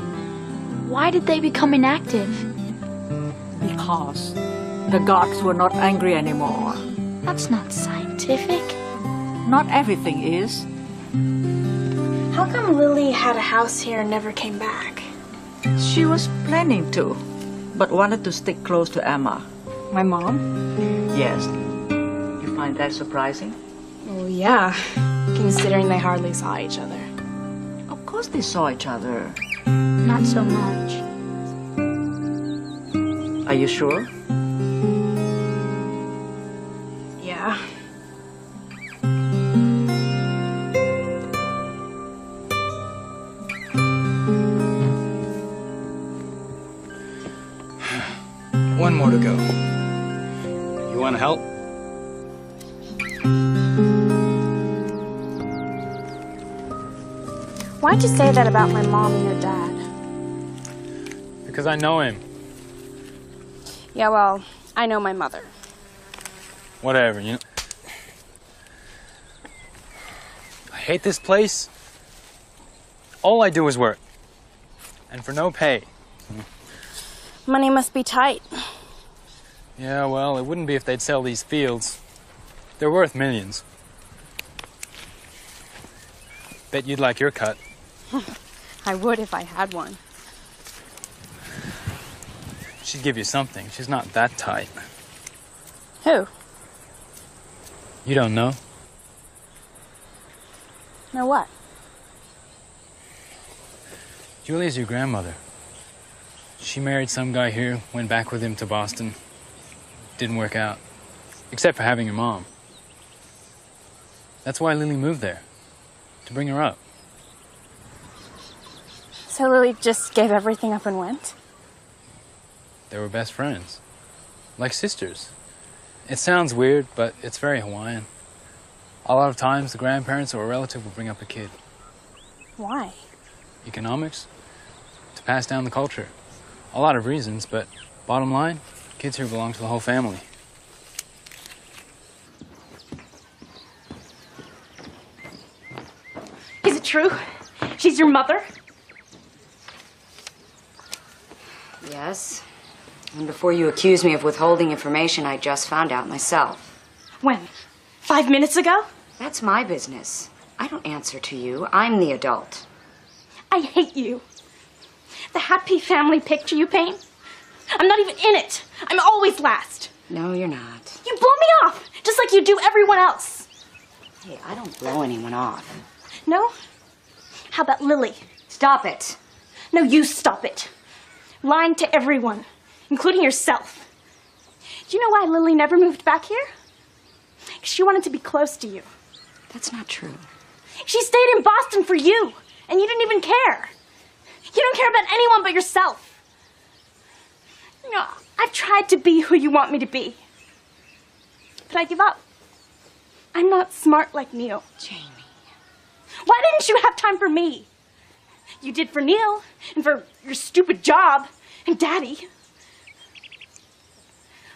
Why did they become inactive? Because the gods were not angry anymore. That's not scientific. Not everything is. How come Lily had a house here and never came back? She was planning to, but wanted to stick close to Emma. My mom? Yes. You find that surprising? Oh, yeah. Considering they hardly saw each other. Of course they saw each other. Not so much. Are you sure? Yeah. One more to go. You want to help? Why'd you say that about my mom and your dad? Because I know him. Yeah, well, I know my mother. Whatever, you know. I hate this place. All I do is work. And for no pay. Money must be tight. Yeah, well, it wouldn't be if they'd sell these fields. They're worth millions. Bet you'd like your cut. I would if I had one. She'd give you something. She's not that tight. Who? You don't know? Know what? Julia's your grandmother. She married some guy here, went back with him to Boston. Didn't work out. Except for having your mom. That's why Lily moved there. To bring her up. So Lily just gave everything up and went? They were best friends. Like sisters. It sounds weird, but it's very Hawaiian. A lot of times, the grandparents or a relative will bring up a kid. Why? Economics? To pass down the culture. A lot of reasons, but bottom line, kids here belong to the whole family. Is it true? She's your mother? Yes. And before you accuse me of withholding information, I just found out myself. When? 5 minutes ago? That's my business. I don't answer to you. I'm the adult. I hate you. The happy family picture you paint? I'm not even in it. I'm always last. No, you're not. You blow me off, just like you do everyone else. Hey, I don't blow anyone off. No? How about Lily? Stop it. No, you stop it. Lying to everyone, including yourself. Do you know why Lily never moved back here? Because she wanted to be close to you. That's not true. She stayed in Boston for you, and you didn't even care. You don't care about anyone but yourself. You know, I've tried to be who you want me to be. But I give up. I'm not smart like Neil. Jamie. Why didn't you have time for me? You did for Neil, and for your stupid job, and Daddy.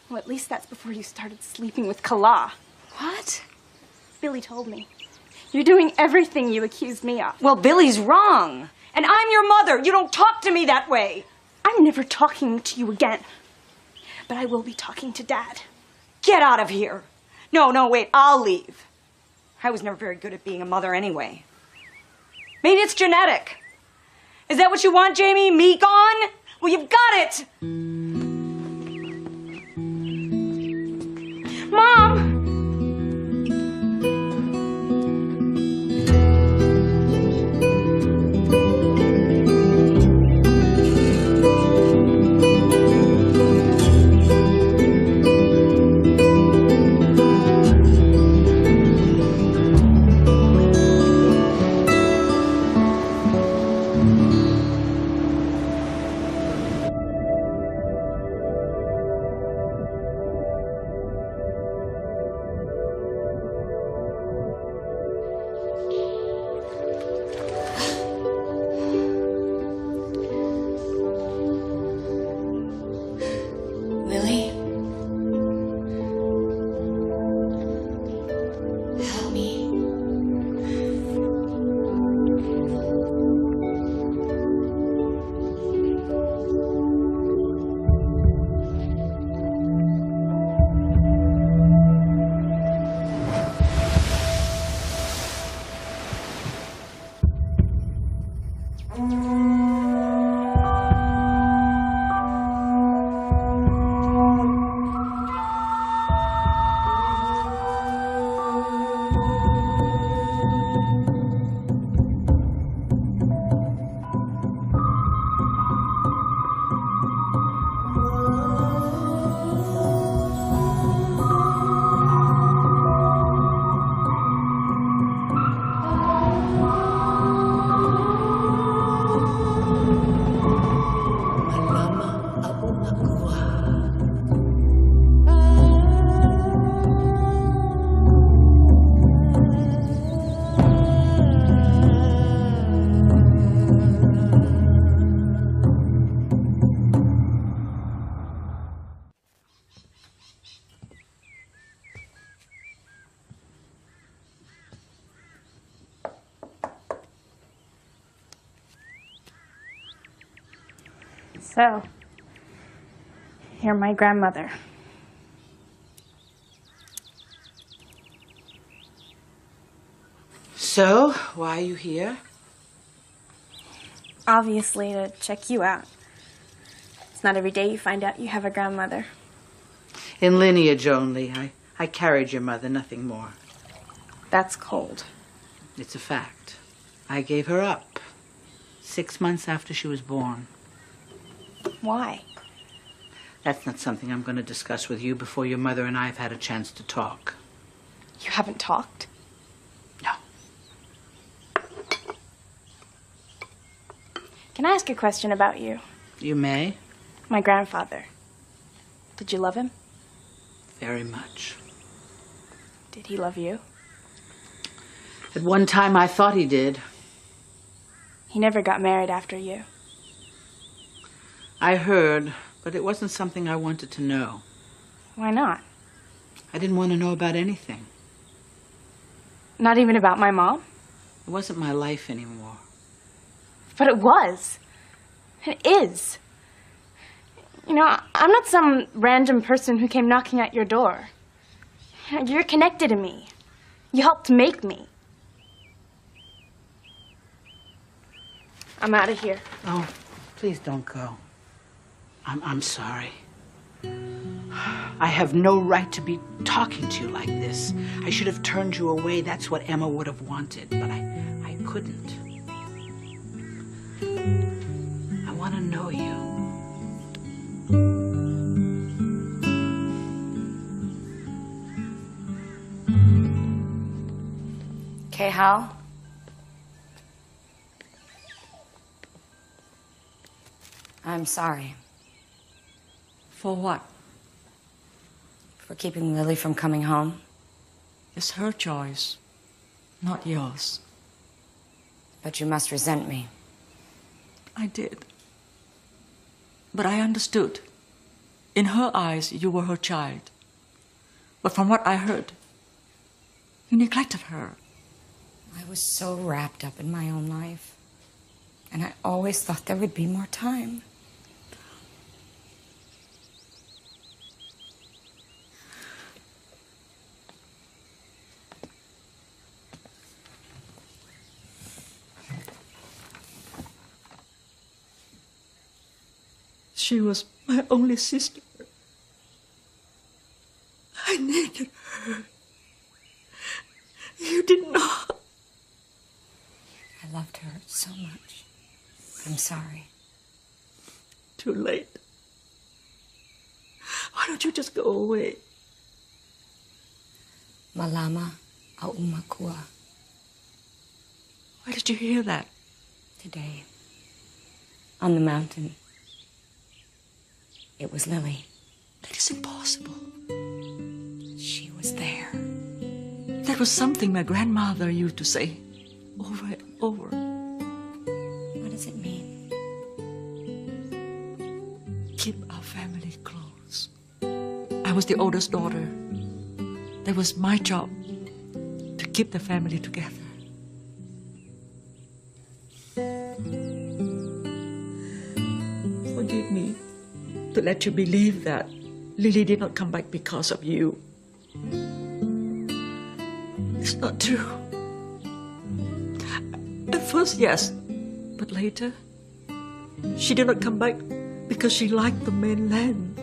Well, at least that's before you started sleeping with Kala. What? Billy told me. You're doing everything you accused me of. Well, Billy's wrong. And I'm your mother. You don't talk to me that way. I'm never talking to you again. But I will be talking to Dad. Get out of here. No, wait, I'll leave. I was never very good at being a mother anyway. Maybe it's genetic. Is that what you want, Jamie? Me gone? Well, you've got it. Mom! So, you're my grandmother. So, why are you here? Obviously, to check you out. It's not every day you find out you have a grandmother. In lineage only. I carried your mother, nothing more. That's cold. It's a fact. I gave her up 6 months after she was born. Why? That's not something I'm going to discuss with you before your mother and I have had a chance to talk. You haven't talked? No. Can I ask a question about you? You may. My grandfather. Did you love him? Very much. Did he love you? At one time, I thought he did. He never got married after you. I heard, but it wasn't something I wanted to know. Why not? I didn't want to know about anything. Not even about my mom? It wasn't my life anymore. But it was. It is. You know, I'm not some random person who came knocking at your door. You're connected to me. You helped make me. I'm out of here. Oh, please don't go. I'm sorry. I have no right to be talking to you like this. I should have turned you away. That's what Emma would have wanted, but I couldn't. I want to know you. Okay, Hal? I'm sorry. For what? For keeping Lily from coming home. It's her choice, not yours. But you must resent me. I did. But I understood. In her eyes, you were her child. But from what I heard, you neglected her. I was so wrapped up in my own life. And I always thought there would be more time. She was my only sister. I needed her. You did not. I loved her so much. I'm sorry. Too late. Why don't you just go away? Malama aumakua. Where did you hear that? Today. On the mountain. It was Lily. That is impossible. She was there. That was something my grandmother used to say over and over. What does it mean? Keep our family close. I was the oldest daughter. That was my job, to keep the family together. Forgive me to let you believe that Lily did not come back because of you. It's not true. At first, yes, but later, she did not come back because she liked the mainland.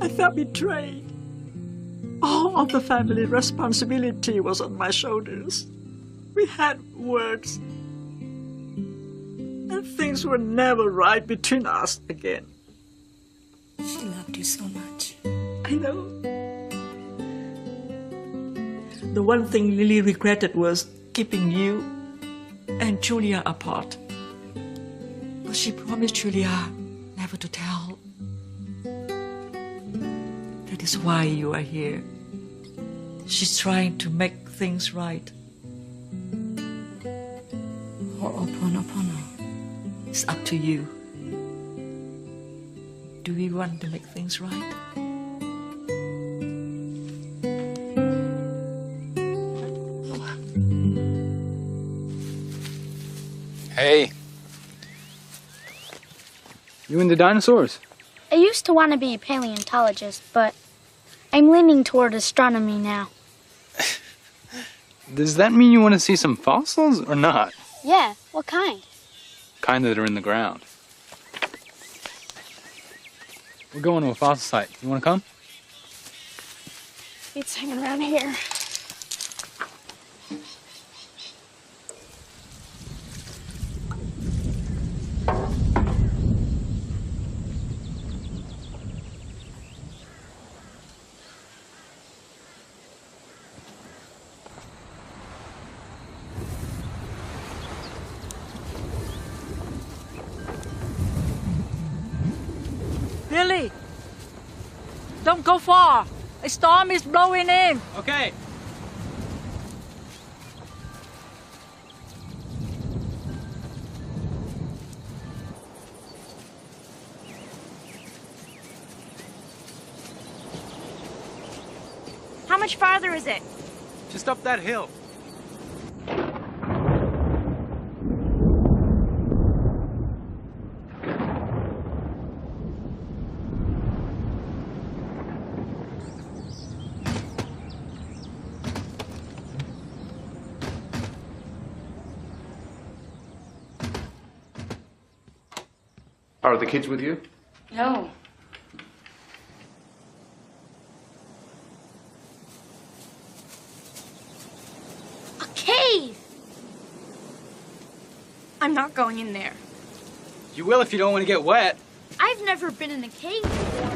I felt betrayed. All of the family responsibility was on my shoulders. We had words, and things were never right between us again. She loved you so much. I know. The one thing Lily regretted was keeping you and Julia apart. But she promised Julia never to tell. That is why you are here. She's trying to make things right. Ho'oponopono. It's up to you. Do we want to make things right? Hey. You into dinosaurs? I used to want to be a paleontologist, but I'm leaning toward astronomy now. Does that mean you want to see some fossils or not? Yeah, what kind? Kind that are in the ground. We're going to a fossil site. You want to come? It's hanging around here. Billy! Don't go far! A storm is blowing in! Okay. How much farther is it? Just up that hill. Are the kids with you? No. A cave! I'm not going in there. You will if you don't want to get wet. I've never been in a cave before.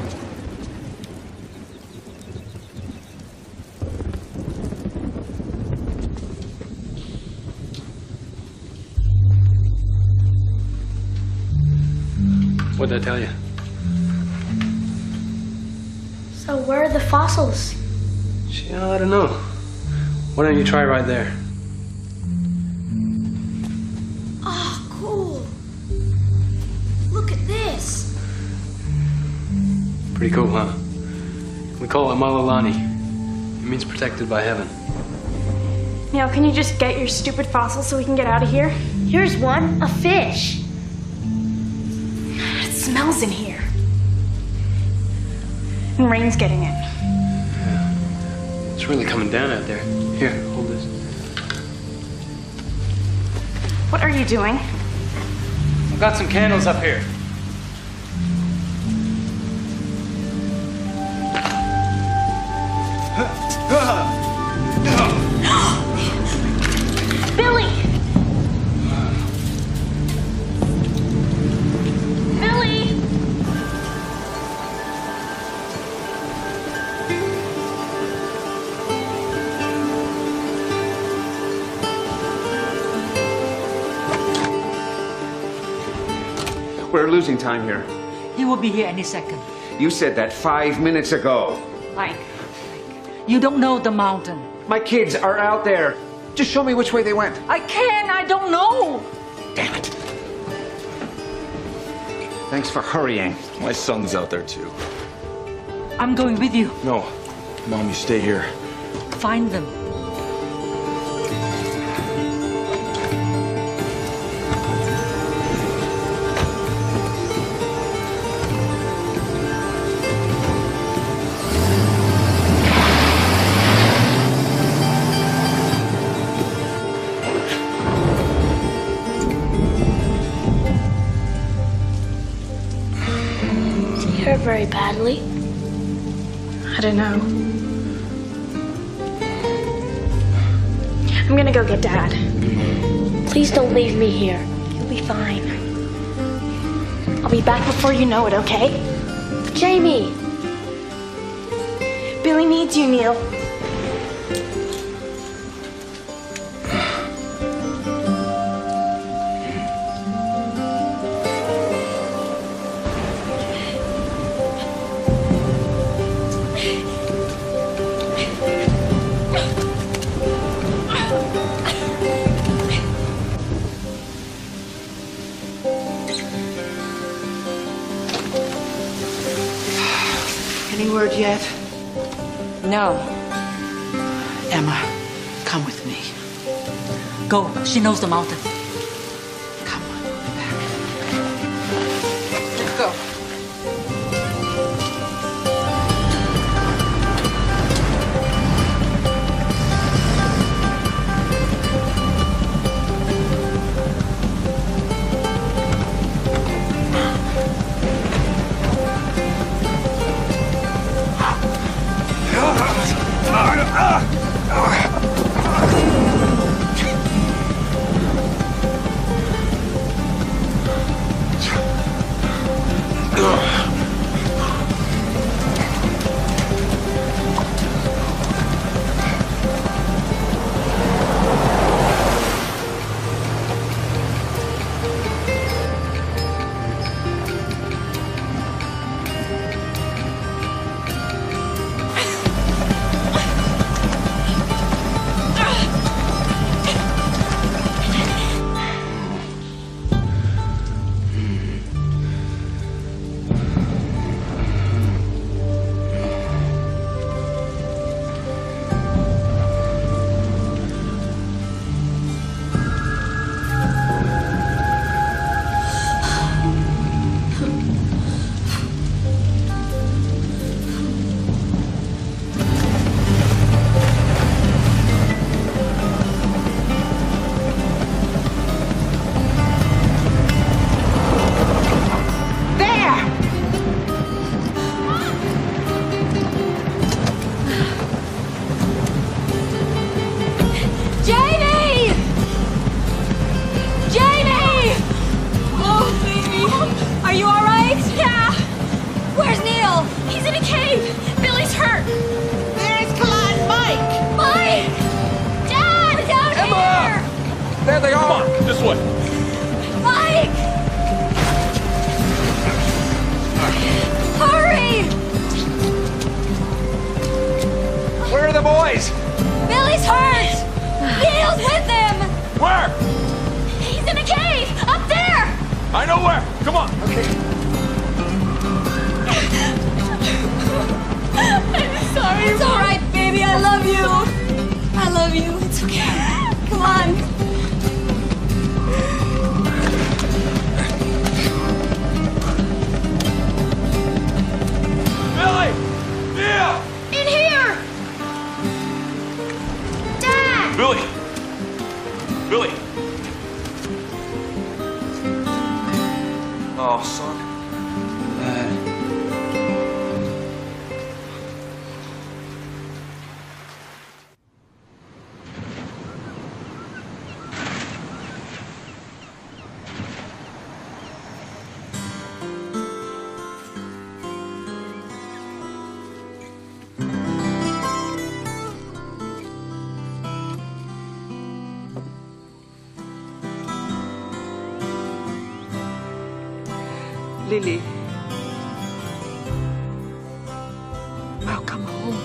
What'd I tell you? So where are the fossils? I don't know. Why don't you try right there? Oh, cool. Look at this. Pretty cool, huh? We call it Malulani. It means protected by heaven. Neil, can you just get your stupid fossil so we can get out of here? Here's one, a fish. It smells in here. And rain's getting in. It's really coming down out there. Here, hold this. What are you doing? I've got some candles up here. Billy! Billy! We're losing time here. He will be here any second. You said that 5 minutes ago. Mike, you don't know the mountain. My kids are out there. Just show me which way they went. I don't know. Damn it. Thanks for hurrying. My son's out there too. I'm going with you. No. Mom, you stay here. Find them. Hurt very badly. I don't know. I'm gonna go get Dad. Please don't leave me here. You'll be fine. I'll be back before you know it, okay? Jamie! Billy needs you, Neil. Any word yet? No. Emma, come with me. Go. She knows the mountain. Come on, back. Let's go. This way. Mike! Hurry! Where are the boys? Billy's hurt! Neil's with them! Where? He's in a cave! Up there! I know where. Come on. Okay. I'm sorry. It's all right, baby. I love you. I love you. It's okay. Come on. Billy! Neil! In here! Dad! Billy! Billy! Oh, son. Lily. Welcome home.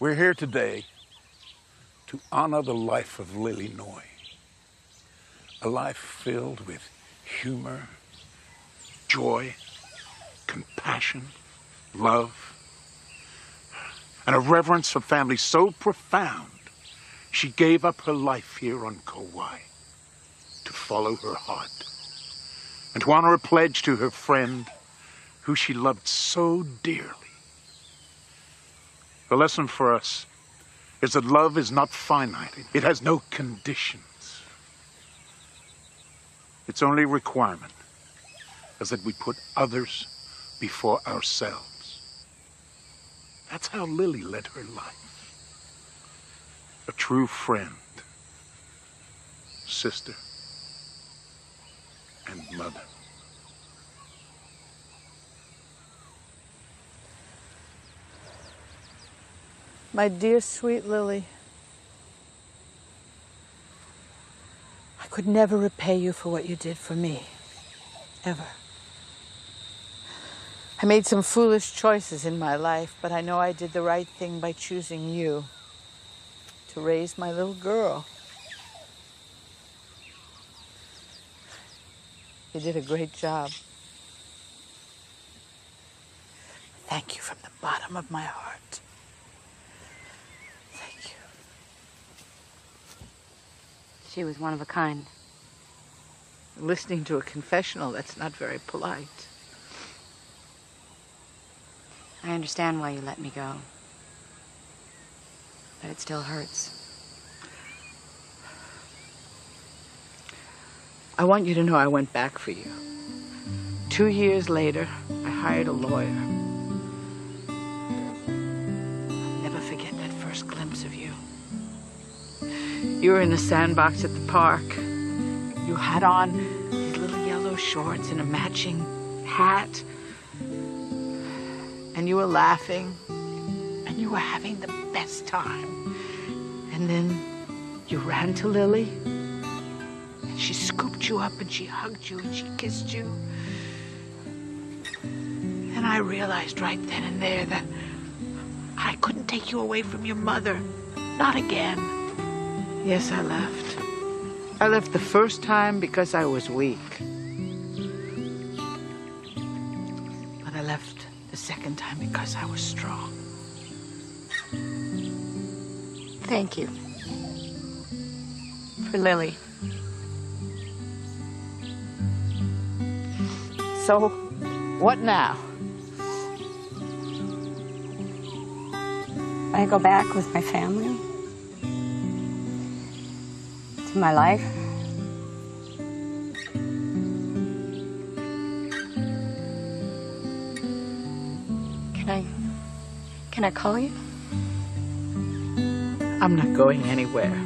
We're here today to honor the life of Lily Noy, a life filled with humor, joy, compassion, love, and a reverence for family so profound, she gave up her life here on Kauai to follow her heart and to honor a pledge to her friend who she loved so dearly. The lesson for us is that love is not finite. It has no conditions. Its only requirement is that we put others before ourselves. That's how Lily led her life. A true friend, sister, and mother. My dear, sweet Lily, I could never repay you for what you did for me, ever. I made some foolish choices in my life, but I know I did the right thing by choosing you to raise my little girl. You did a great job. Thank you from the bottom of my heart. Thank you. She was one of a kind. Listening to a confessional, that's not very polite. I understand why you let me go. But it still hurts. I want you to know I went back for you. 2 years later, I hired a lawyer. I'll never forget that first glimpse of you. You were in the sandbox at the park. You had on these little yellow shorts and a matching hat. And you were laughing. And you were having the best time. And then you ran to Lily. And she scooped you up and she hugged you and she kissed you. And I realized right then and there that I couldn't take you away from your mother. Not again. Yes, I left. I left the first time because I was weak. But I left the second time because I was strong. Thank you. For Lily. So, what now? I go back with my family. To my life. Can I call you? I'm not going anywhere.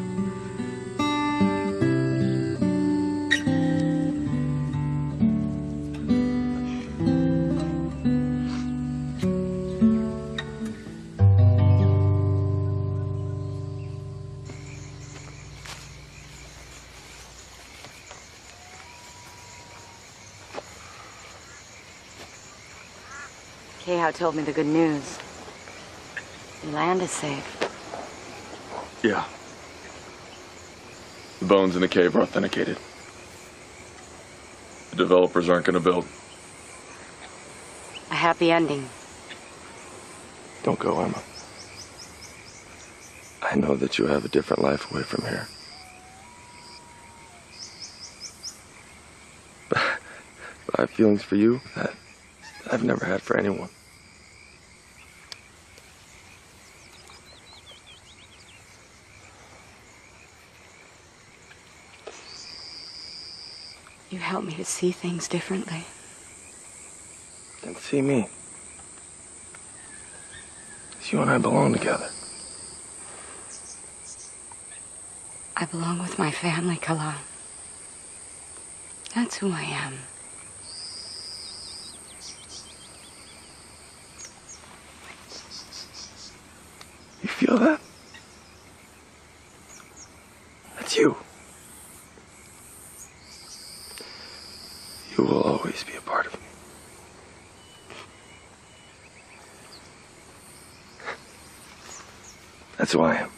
Kayhoe told me the good news. The land is safe. Yeah. The bones in the cave are authenticated. The developers aren't gonna build. A happy ending. Don't go, Emma. I know that you have a different life away from here. But I have feelings for you that I've never had for anyone. You help me to see things differently. And see me. 'Cause you and I belong together. I belong with my family, Kala. That's who I am. You feel that? That's you. You will always be a part of me. That's who I am.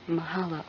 Mahalo.